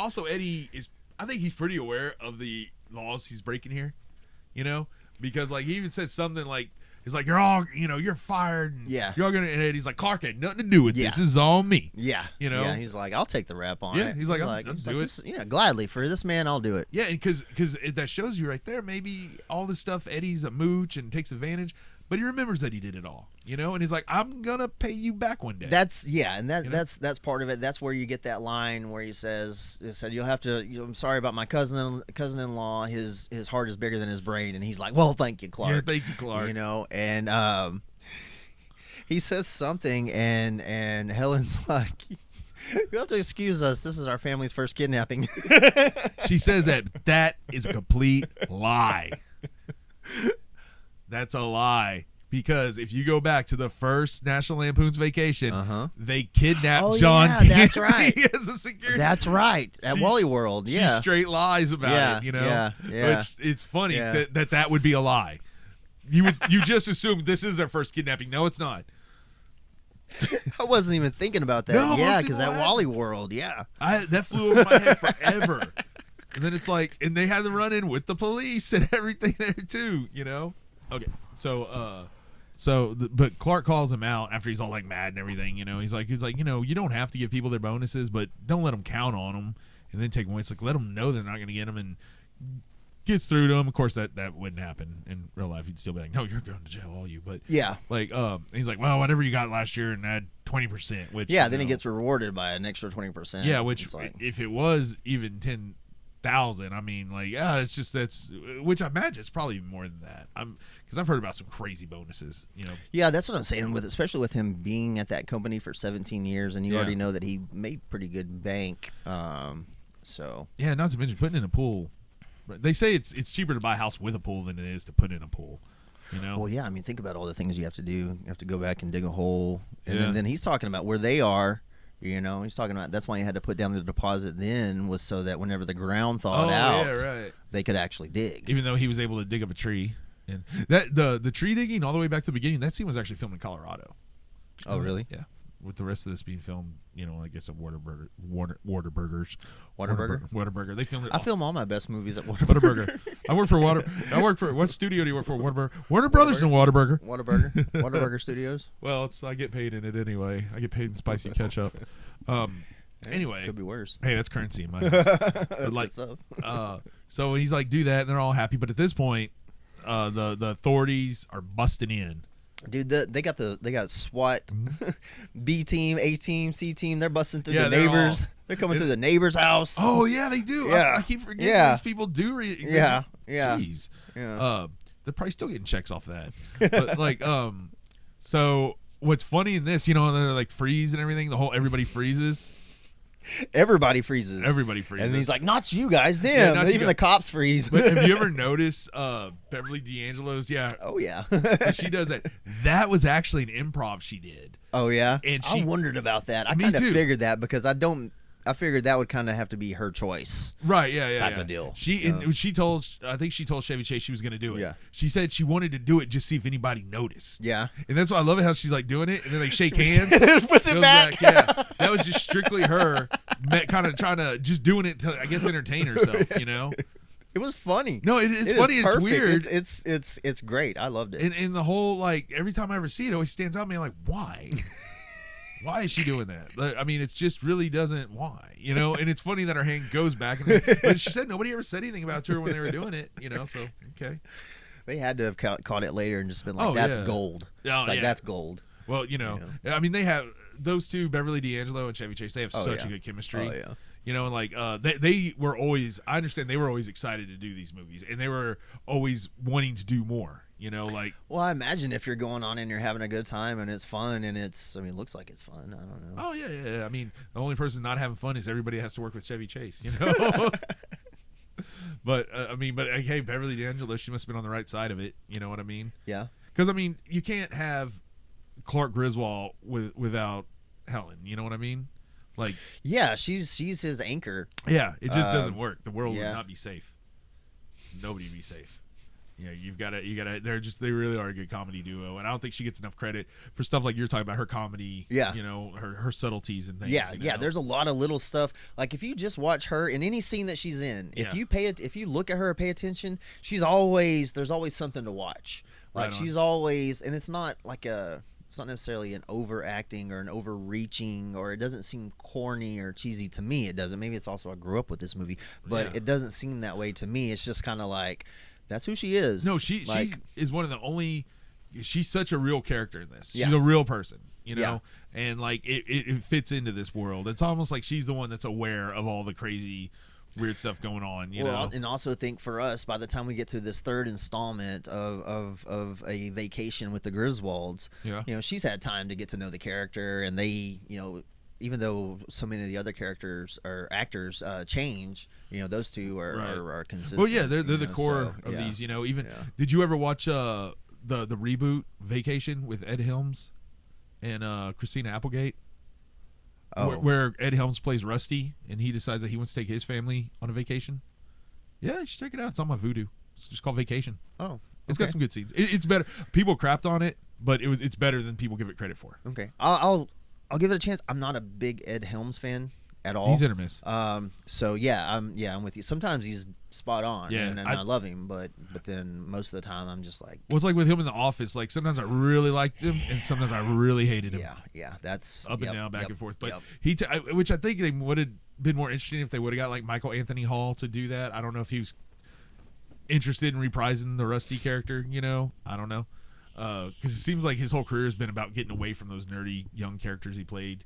is, I think he's pretty aware of the laws he's breaking here, you know, because like he even says something like, he's like, you're all, you're fired. And Yeah. You're all going to, and Eddie's like, Clark had nothing to do with this. This is all me. Yeah. You know? Yeah, he's like, I'll take the rap on it. Yeah, he's like, I'll do it. Yeah, gladly. For this man, I'll do it. Yeah, because that shows you right there, maybe all this stuff, Eddie's a mooch and takes advantage, but he remembers that he did it all, and he's like, I'm going to pay you back one day. That's that's part of it. That's where you get that line where he said you'll have to, I'm sorry about my cousin-in-law, his heart is bigger than his brain, and he's like, well, thank you, Clark. Yeah, thank you, Clark. And he says something, and Helen's like, you have to excuse us. This is our family's first kidnapping. She says that is a complete lie. That's a lie. Because if you go back to the first National Lampoon's Vacation, they kidnapped John Candy. That's right. As a security. That's right. At Wally World, She straight lies about it, Yeah. Which it's funny that would be a lie. You just assume this is their first kidnapping. No, it's not. I wasn't even thinking about that. No, yeah, because at Wally World, that flew over my head forever. And then it's like, and they had to run in with the police and everything there too, Okay, but Clark calls him out after he's all like mad and everything, He's like, you don't have to give people their bonuses, but don't let them count on them and then take them away. It's like, let them know they're not going to get them, and gets through to him. Of course, that wouldn't happen in real life. He'd still be like, no, you're going to jail, all you. But yeah, like, he's like, well, whatever you got last year, and add 20%. Which then he gets rewarded by an extra 20%. Yeah, which if it was even 10,000, I mean, like, it's just which I imagine it's probably more than that. Because I've heard about some crazy bonuses, Yeah, that's what I'm saying. Especially with him being at that company for 17 years, and you already know that he made pretty good bank. So yeah, not to mention putting in a pool. They say it's cheaper to buy a house with a pool than it is to put in a pool. Well, yeah. I mean, think about all the things you have to do. You have to go back and dig a hole, and then he's talking about where they are. He's talking about that's why he had to put down the deposit then, was so that whenever the ground thawed out, they could actually dig. Even though he was able to dig up a tree, and that the tree digging all the way back to the beginning, that scene was actually filmed in Colorado. Oh, really? Yeah. With the rest of this being filmed, I guess at Whataburger. Whataburger. They filmed it. I film all my best movies at Whataburger. I work for what studio do you work for? Whataburger. Warner Brothers and Whataburger. Whataburger Studios. Well, I get paid in it anyway. I get paid in spicy ketchup. Anyway, could be worse. Hey, that's currency in my house. That's like, good so he's like, do that, and they're all happy. But at this point, the authorities are busting in. Dude, they got SWAT, B team, A team, C team. They're busting through the neighbors. They're coming through the neighbor's house. Oh yeah, they do. Yeah. I keep forgetting these people do. Yeah. Jeez. Yeah. They're probably still getting checks off that. But like, so what's funny in this, they're like freeze and everything. Everybody freezes. Everybody freezes. And he's like, not you guys, them. Yeah, even the cops freeze. But have you ever noticed Beverly D'Angelo's? Yeah. Oh, yeah. So she does that. That was actually an improv she did. Oh, yeah? And I wondered about that. I kind of figured that because I figured that would kind of have to be her choice. Right, yeah. Type of deal. I think she told Chevy Chase she was going to do it. Yeah. She said she wanted to do it just see if anybody noticed. Yeah. And that's why I love it how she's like doing it and then they shake hands. Puts it back. Yeah. That was just strictly her kind of trying to just doing it to, I guess, entertain herself, It was funny. No, it's funny. It's weird. It's great. I loved it. And the whole, like, every time I ever see it always stands out to me like, why? Why is she doing that? I mean, it just really doesn't. Why? And it's funny that her hand goes back. But she said nobody ever said anything about to her when they were doing it. So okay. They had to have caught it later and just been like, "That's gold." It's like that's gold. Well, I mean, they have those two, Beverly D'Angelo and Chevy Chase. They have such a good chemistry. Oh yeah. And like they were always. I understand they were always excited to do these movies, and they were always wanting to do more. Like. Well, I imagine if you're going on and you're having a good time and it's fun and it looks like it's fun. I don't know. Oh yeah. I mean, the only person not having fun is everybody that has to work with Chevy Chase. But hey, Beverly D'Angelo, she must have been on the right side of it. You know what I mean? Yeah. Because I mean, you can't have Clark Griswold without Helen. You know what I mean? Like, Yeah, she's his anchor. yeah, it just doesn't work. The world would yeah. not be safe. Nobody would be safe. You know, you gotta. They really are a good comedy duo, and I don't think she gets enough credit for stuff like you're talking about, her comedy. Yeah. You know, her subtleties and things. Yeah, you know? yeah. There's a lot of little stuff. Like if you just watch her in any scene that she's in, Yeah. if you look at her, pay attention, there's always something to watch. Like Right on. she's always, and it's not necessarily an overacting or an overreaching, or it doesn't seem corny or cheesy to me. It doesn't. Maybe it's also I grew up with this movie, but Yeah. it doesn't seem that way to me. It's just kind of like that's who she is. No, she like, is one of the only. She's such a real character in this. She's Yeah. a real person, you know, Yeah. and like it fits into this world. It's almost like she's the one that's aware of all the crazy, weird stuff going on. You know, and also think for us, by the time we get through this third installment of a vacation with the Griswolds, Yeah. you know, she's had time to get to know the character, and they, you know, even though so many of the other characters or actors change, you know, those two are consistent. well, yeah, they're the you know, core so, of yeah. these. You know, even Yeah. did you ever watch the reboot Vacation with Ed Helms and Christina Applegate? Oh. Where Ed Helms plays Rusty, and he decides that he wants to take his family on a vacation. Yeah, you should check it out. It's on my Vudu. It's just called Vacation. Oh, It's got some good scenes. It's better. People crapped on it, but it's better than people give it credit for. okay. I'll give it a chance. I'm not a big Ed Helms fan at all. He's hit or miss. So I'm with you. Sometimes he's spot on, Yeah, and I love him, but then most of the time I'm just like, Well, it's like with him in The Office. Like sometimes I really liked him, and sometimes I really hated him. yeah, that's Up and yep, down, back yep, and forth. But yep. which I think they would have been more interesting if they would have got like Michael Anthony Hall to do that. I don't know if he was interested in reprising the Rusty character. You know, I don't know, because it seems like his whole career has been about getting away from those nerdy young characters he played.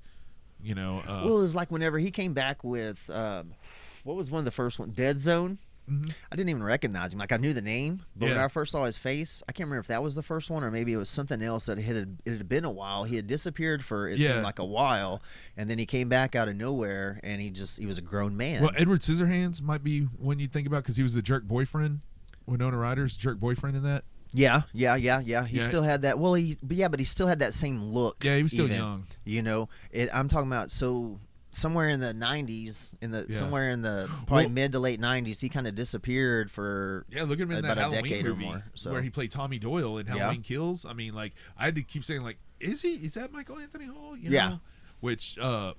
You know, Well, it was like whenever he came back with what was one of the first ones, Dead Zone. Mhm. I didn't even recognize him. Like I knew the name, but when Yeah. I first saw his face, I can't remember if that was the first one or maybe it was something else that it had been a while. He had disappeared for it Yeah. seemed like a while, and then he came back out of nowhere, and he was a grown man. well, Edward Scissorhands might be one you think about because he was the jerk boyfriend. Winona Ryder's jerk boyfriend in that. Yeah. He Yeah. still had that. Well, but he still had that same look. Yeah, he was still even, young. You know, I'm talking about somewhere in the 90s, somewhere in the probably Well- mid to late 90s, he kind of disappeared for Yeah, look at him in that about a Halloween decade or movie more, so. where he played Tommy Doyle in Yeah. Halloween Kills. I mean, like I had to keep saying, like, is that Michael Anthony Hall? You Yeah. know? Which I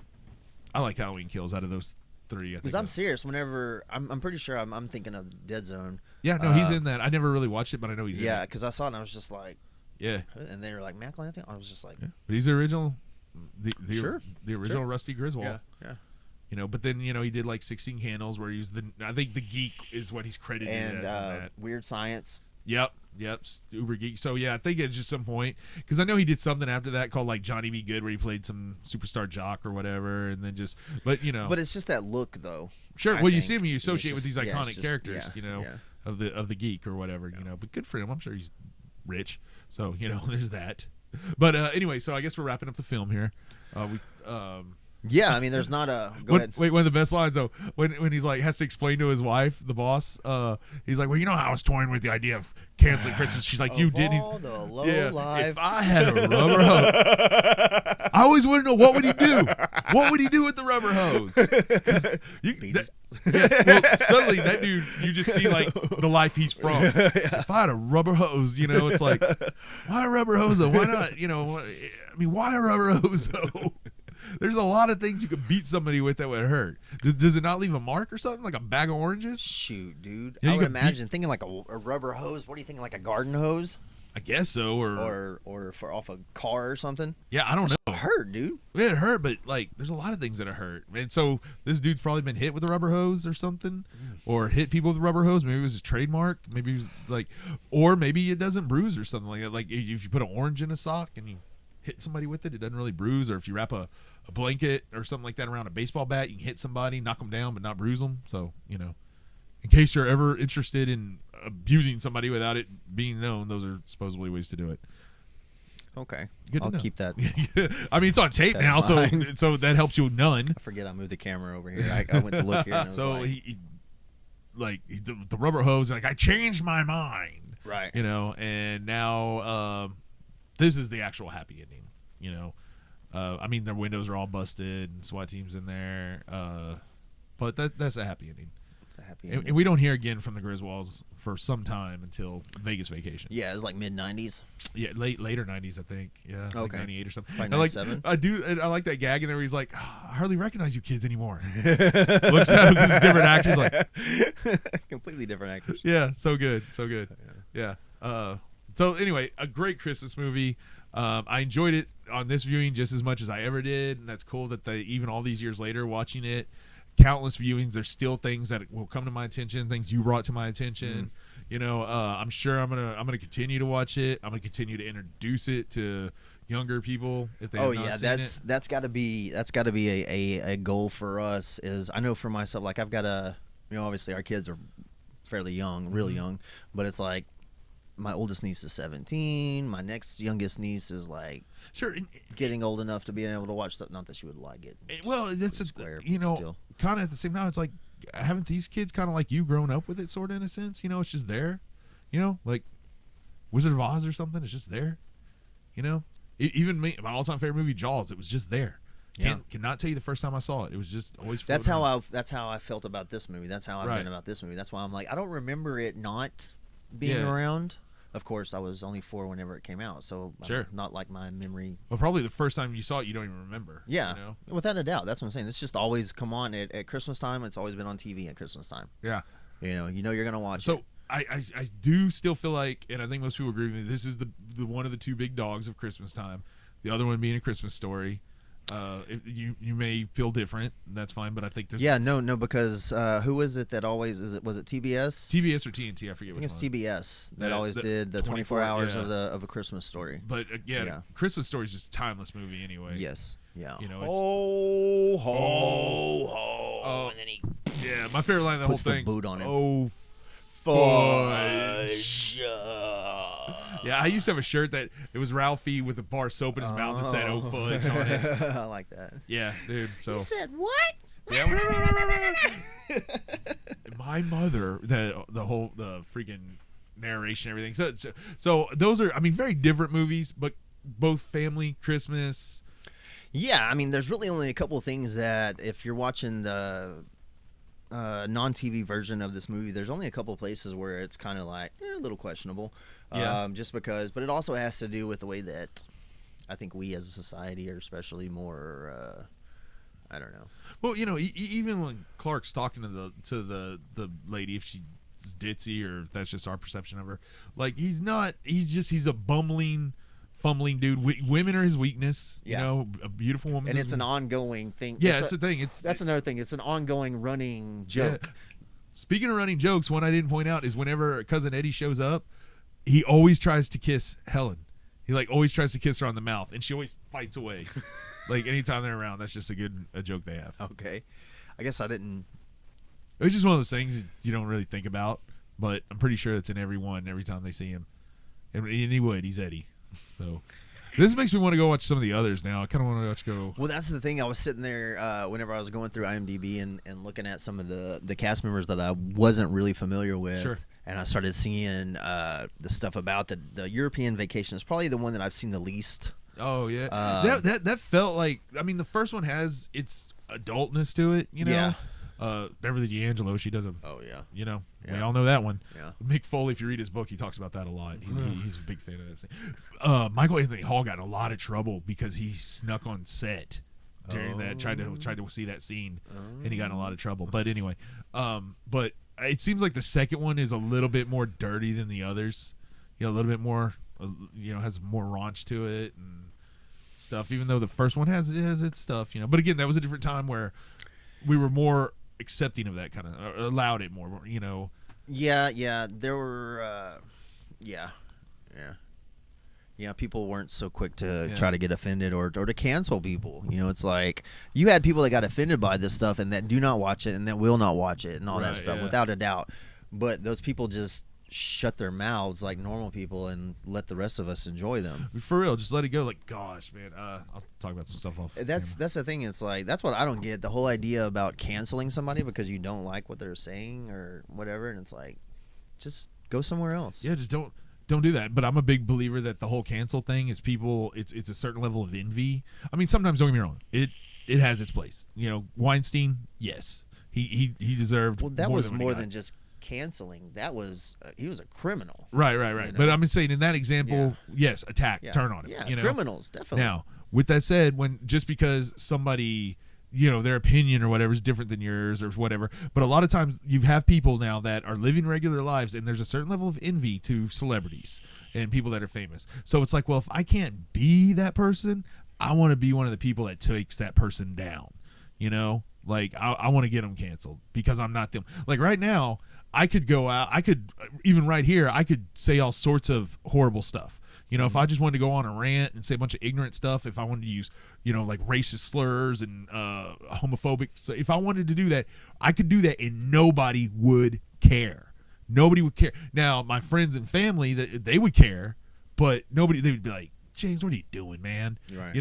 like Halloween Kills out of those three. I Because think I'm serious. Whenever I'm pretty sure I'm thinking of Dead Zone. yeah, no, he's in that. I never really watched it, but I know he's in Yeah, it. because I saw it and I was just like, Yeah, and they were like Michael Anthony. I was just like, yeah. But he's the original, Sure. the original Rusty Griswold. yeah. You know, but then he did like 16 Candles, where he was I think the geek is what he's credited And as in that. Weird Science. Yep, uber geek. So yeah, I think it's just some point because I know he did something after that called like Johnny Be Good, where he played some superstar jock or whatever, and then just but But it's just that look, though. sure. I Well, you think. see him, you It's associate with just- these yeah, iconic it's just- characters, yeah. of the geek or whatever, you know. But good for him. I'm sure he's rich, so there's that. But anyway, so I guess we're wrapping up the film here. Yeah, I mean, there's not a. Go ahead. Wait, one of the best lines though, when he's like has to explain to his wife, the boss, he's like, well, you know how I was toying with the idea of canceling Christmas. She's like, you did. All the low Yeah, life. if I had a rubber hose, I always want to know what would he do. What would he do with the rubber hose? 'Cause yes, well, suddenly that dude, you just see like the life he's from. If I had a rubber hose, it's like, why a rubber hose though? Why not? Why a rubber hose though? There's a lot of things you could beat somebody with that would hurt. Does it not leave a mark or something? Like a bag of oranges? Shoot, dude. Yeah, I you would could beat- imagine thinking like a rubber hose. What do you think? Like a garden hose, I guess so. or for off a car or something. Yeah, I don't know. It hurt, dude. It hurt, but like, there's a lot of things that hurt. And so this dude's probably been hit with a rubber hose or something, or hit people with a rubber hose. Maybe it was his trademark. Maybe it was like, or maybe it doesn't bruise or something like that. Like if you put an orange in a sock and you hit somebody with it, it doesn't really bruise. Or if you wrap a blanket or something like that around a baseball bat, you can hit somebody, knock them down, but not bruise them. So, in case you're ever interested in abusing somebody without it being known, those are supposedly ways to do it. Okay, Good to I'll know. keep that. I mean, it's on tape That in now, so mind. that helps you none. I forget I moved the camera over here. I went to look here. And I was So like, the rubber hose, like, I changed my mind, right. and now this is the actual happy ending, I mean, their windows are all busted and SWAT teams in there. But that's a happy ending. It's a happy And ending. we don't hear again from the Griswolds for some time until Vegas Vacation. Yeah, it was like mid-90s. Yeah, later 90s, I think. Yeah, like Okay. 98 or something. Probably I like 97. I like that gag in there where he's like, I hardly recognize you kids anymore. Looks at him because it's different actors. Like, Completely different actors. yeah, so good. Yeah. So anyway, a great Christmas movie. I enjoyed it on this viewing just as much as I ever did, and that's cool that even all these years later watching it, countless viewings, there's still things that will come to my attention, things you brought to my attention. You know, I'm sure I'm gonna continue to watch it. I'm gonna continue to introduce it to younger people if they have not seen it. That's got to be a goal for us. Is I know for myself, like I've got obviously our kids are fairly young, really young, but it's like my oldest niece is 17. My next youngest niece is like getting old enough to be able to watch something. Not that she would like it. Well, that's Square, you know, still. kind of at the same time. It's like, haven't these kids kind of like you grown up with it, sort of in a sense? You know, it's just there. You know, like Wizard of Oz or something. It's just there. You know, even me, my all-time favorite movie, Jaws. It was just there. Cannot tell you the first time I saw it. It was just always. That's how I felt about this movie. That's how I've been about this movie. That's why I'm like, I don't remember it not being around. Of course, I was only 4 whenever it came out, so sure, not like my memory. Well, probably the first time you saw it, you don't even remember. Yeah, you know? Without a doubt. That's what I'm saying. It's just always come on at Christmas time. It's always been on TV at Christmas time. Yeah, you know you're gonna watch it. So I do still feel like, and I think most people agree with me, this is the one of the 2 big dogs of Christmas time. The other one being A Christmas Story. If you may feel different, that's fine, but I think there's no because who is it that always was it TBS? TBS or TNT, I forget I think which it's one. TBS that always the did the 24 hours of A Christmas Story. But Christmas Story is just a timeless movie anyway. Yes, yeah. You know, it's, ho ho ho, and then he my favorite line of the whole puts the thing. boot on him. Oh, fudge. Yeah, I used to have a shirt that it was Ralphie with a bar of soap in his mouth that said "Oh fudge" on it. I like that. Yeah, dude. So He said what? yeah, my mother, the freaking narration, everything. So those are, I mean, very different movies, but both family Christmas. Yeah, I mean, there's really only a couple of things that if you're watching the non-TV version of this movie, there's only a couple of places where it's kind of like a little questionable. Just because, but it also has to do with the way that I think we as a society are especially more, I don't know. Well, you know, even when Clark's talking to the lady, if she's ditzy or if that's just our perception of her, like he's a bumbling, fumbling dude. Women are his weakness. You know, a beautiful woman. And it's an ongoing thing. Yeah, it's a thing. That's another thing. It's an ongoing running joke. Yeah. Speaking of running jokes, one I didn't point out is whenever Cousin Eddie shows up, he always tries to kiss Helen. He always tries to kiss her on the mouth, and she always fights away. Like anytime they're around, that's just a joke they have. Okay, I guess I didn't. It's just one of those things you don't really think about, but I'm pretty sure it's in every time they see him. And he would. He's Eddie. So this makes me want to go watch some of the others now. I kind of want to go. Well, that's the thing. I was sitting there whenever I was going through IMDb and looking at some of the cast members that I wasn't really familiar with. Sure. And I started seeing the stuff about the European Vacation. Is probably the one that I've seen the least. Oh yeah, that felt like, I mean, the first one has its adultness to it, you know. Yeah. Beverly D'Angelo, she does a. Oh yeah. You know, we Yeah. all know that one. Yeah. Mick Foley, if you read his book, he talks about that a lot. He's a big fan of that thing. Michael Anthony Hall got in a lot of trouble because he snuck on set during that, tried to see that scene, and he got in a lot of trouble. But anyway, but it seems like the second one is a little bit more dirty than the others. You know, a little bit more. You know, has more raunch to it and stuff. Even though the first one has its stuff, you know. But again, that was a different time where we were more accepting of that kind of, allowed it more, you know. Yeah, there were people weren't so quick to try to get offended or to cancel people. You know, it's like you had people that got offended by this stuff and that do not watch it and that will not watch it and all that stuff without a doubt. But those people just shut their mouths like normal people and let the rest of us enjoy them. For real, just let it go. Like, gosh, man, I'll talk about some stuff off. That's the thing. It's like that's what I don't get, the whole idea about canceling somebody because you don't like what they're saying or whatever. And it's like, just go somewhere else. Yeah, just don't. Don't do that. But I'm a big believer that the whole cancel thing is people. It's a certain level of envy. I mean, sometimes don't get me wrong. It has its place. Weinstein, yes, he deserved. Well, that more was than what he more got. than just canceling. That was he was a criminal. Right. But I'm saying in that example, yes, attack, turn on him. Yeah, criminals definitely. Now, with that said, when just because somebody, their opinion or whatever is different than yours or whatever, but a lot of times you have people now that are living regular lives, and there's a certain level of envy to celebrities and people that are famous. So it's like, well, if I can't be that person, I want to be one of the people that takes that person down. Like I want to get them canceled because I'm not them. Like right now, I could go out. I could even right here. I could say all sorts of horrible stuff. If I just wanted to go on a rant and say a bunch of ignorant stuff, if I wanted to use, like racist slurs and homophobic, so if I wanted to do that, I could do that and nobody would care. Nobody would care. Now, my friends and family, they would care, but nobody, they would be like, James, what are you doing, man? Right.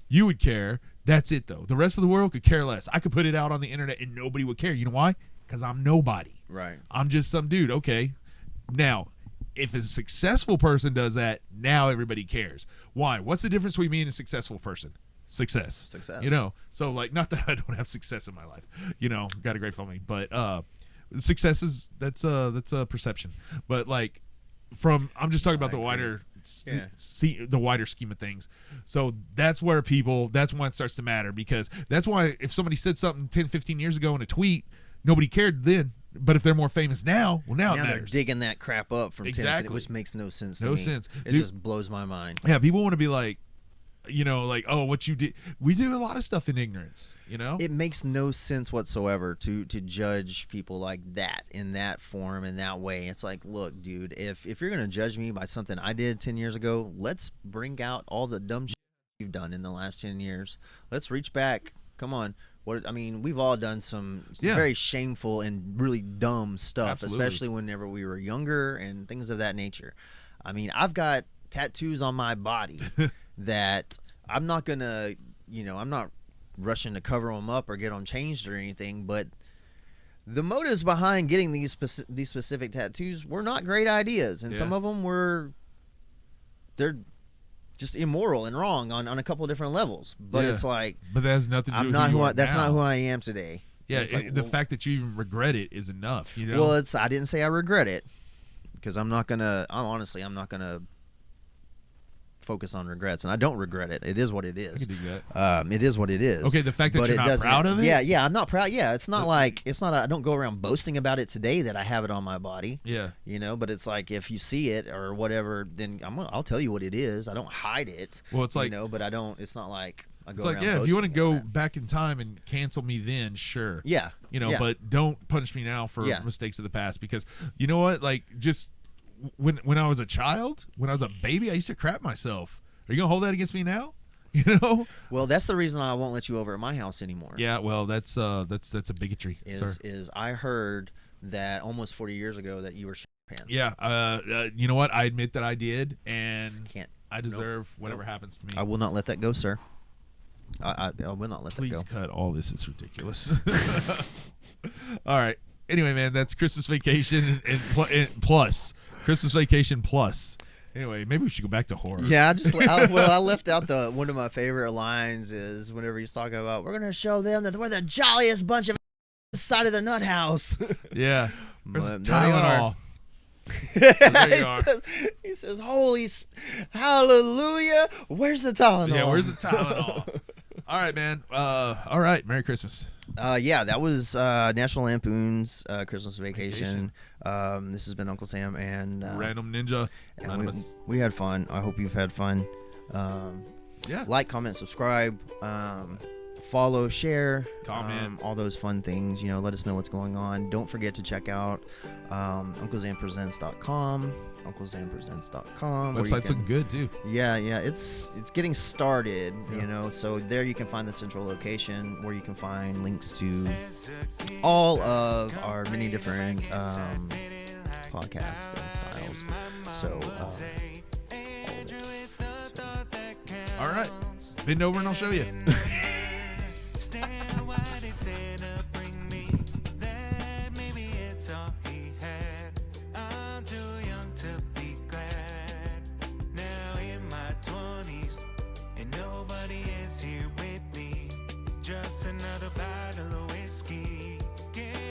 You would care. That's it, though. The rest of the world could care less. I could put it out on the internet and nobody would care. You know why? Because I'm nobody. Right. I'm just some dude. Okay. Now, if a successful person does that, now everybody cares. Why? What's the difference between me and a successful person? Success. So like, not that I don't have success in my life. Got a great family, but success is that's a perception. But like, I'm just talking about the wider. See the wider scheme of things. So that's where that's when it starts to matter, because that's why if somebody said something 10, 15 years ago in a tweet, nobody cared then. But if they're more famous now, it now matters. They're digging that crap up from exactly. 10, which makes no sense to no me. sense. It just blows my mind. Yeah, people want to be like, like, oh, what you did. We do a lot of stuff in ignorance, It makes no sense whatsoever to judge people like that, in that form, in that way. It's like, look, dude, if you're going to judge me by something I did 10 years ago, let's bring out all the dumb shit you've done in the last 10 years. Let's reach back. Come on. We've all done some very shameful and really dumb stuff, Absolutely. especially whenever we were younger and things of that nature. I've got tattoos on my body that I'm not gonna, I'm not rushing to cover them up or get them changed or anything, but the motives behind getting these specific tattoos were not great ideas, and some of them they're just immoral and wrong on a couple of different levels. But it's like, but that has nothing to do with that's not who I am today. Yeah, like, the fact that you even regret it is enough. Well, I didn't say I regret it, because I'm not gonna focus on regrets, and I don't regret it. It is what it is. I can do that. It is what it is. Okay, the fact that you're not proud of it? Yeah, I'm not proud. Yeah, it's not I don't go around boasting about it today that I have it on my body. Yeah. But it's like, if you see it or whatever, then I'll tell you what it is. I don't hide it. Well, it's like, but I don't. It's not like I go. It's like, around if you want to boasting go about back in time and cancel me, then sure. Yeah. But don't punish me now for mistakes of the past, because you know what? Like, just when I was a child, when I was a baby, I used to crap myself. Are you gonna hold that against me now? Well, that's the reason I won't let you over at my house anymore. Yeah, well, that's a bigotry. Is I heard that almost 40 years ago that you were shitting your pants. Yeah, you know what? I admit that I did, and I deserve whatever Nope. happens to me. I will not let that go, sir. I will not let Please that go. cut all this. It's ridiculous. All right. Anyway, man, that's Christmas Vacation and plus Christmas Vacation plus. Anyway, maybe we should go back to horror. Yeah, I left out one of my favorite lines is whenever he's talking about, we're gonna show them that we're the jolliest bunch of side of the nut house. Yeah, there's But Tylenol. There you are. He says, "Holy hallelujah! Where's the Tylenol?" Yeah, where's the Tylenol? All right, man. All right. Merry Christmas. That was National Lampoon's Christmas Vacation. This has been Uncle Sam and Random Ninja. And we had fun. I hope you've had fun. Like, comment, subscribe, follow, share, comment, all those fun things. Let us know what's going on. Don't forget to check out UncleSamPresents.com. UncleSamPresents.com. Website's looking good too. Yeah, it's getting started. So there you can find the central location where you can find links to all of our many different podcasts and styles. So all of it. All right, bend over and I'll show you. I'm too young to be glad. Just another bottle of whiskey. Get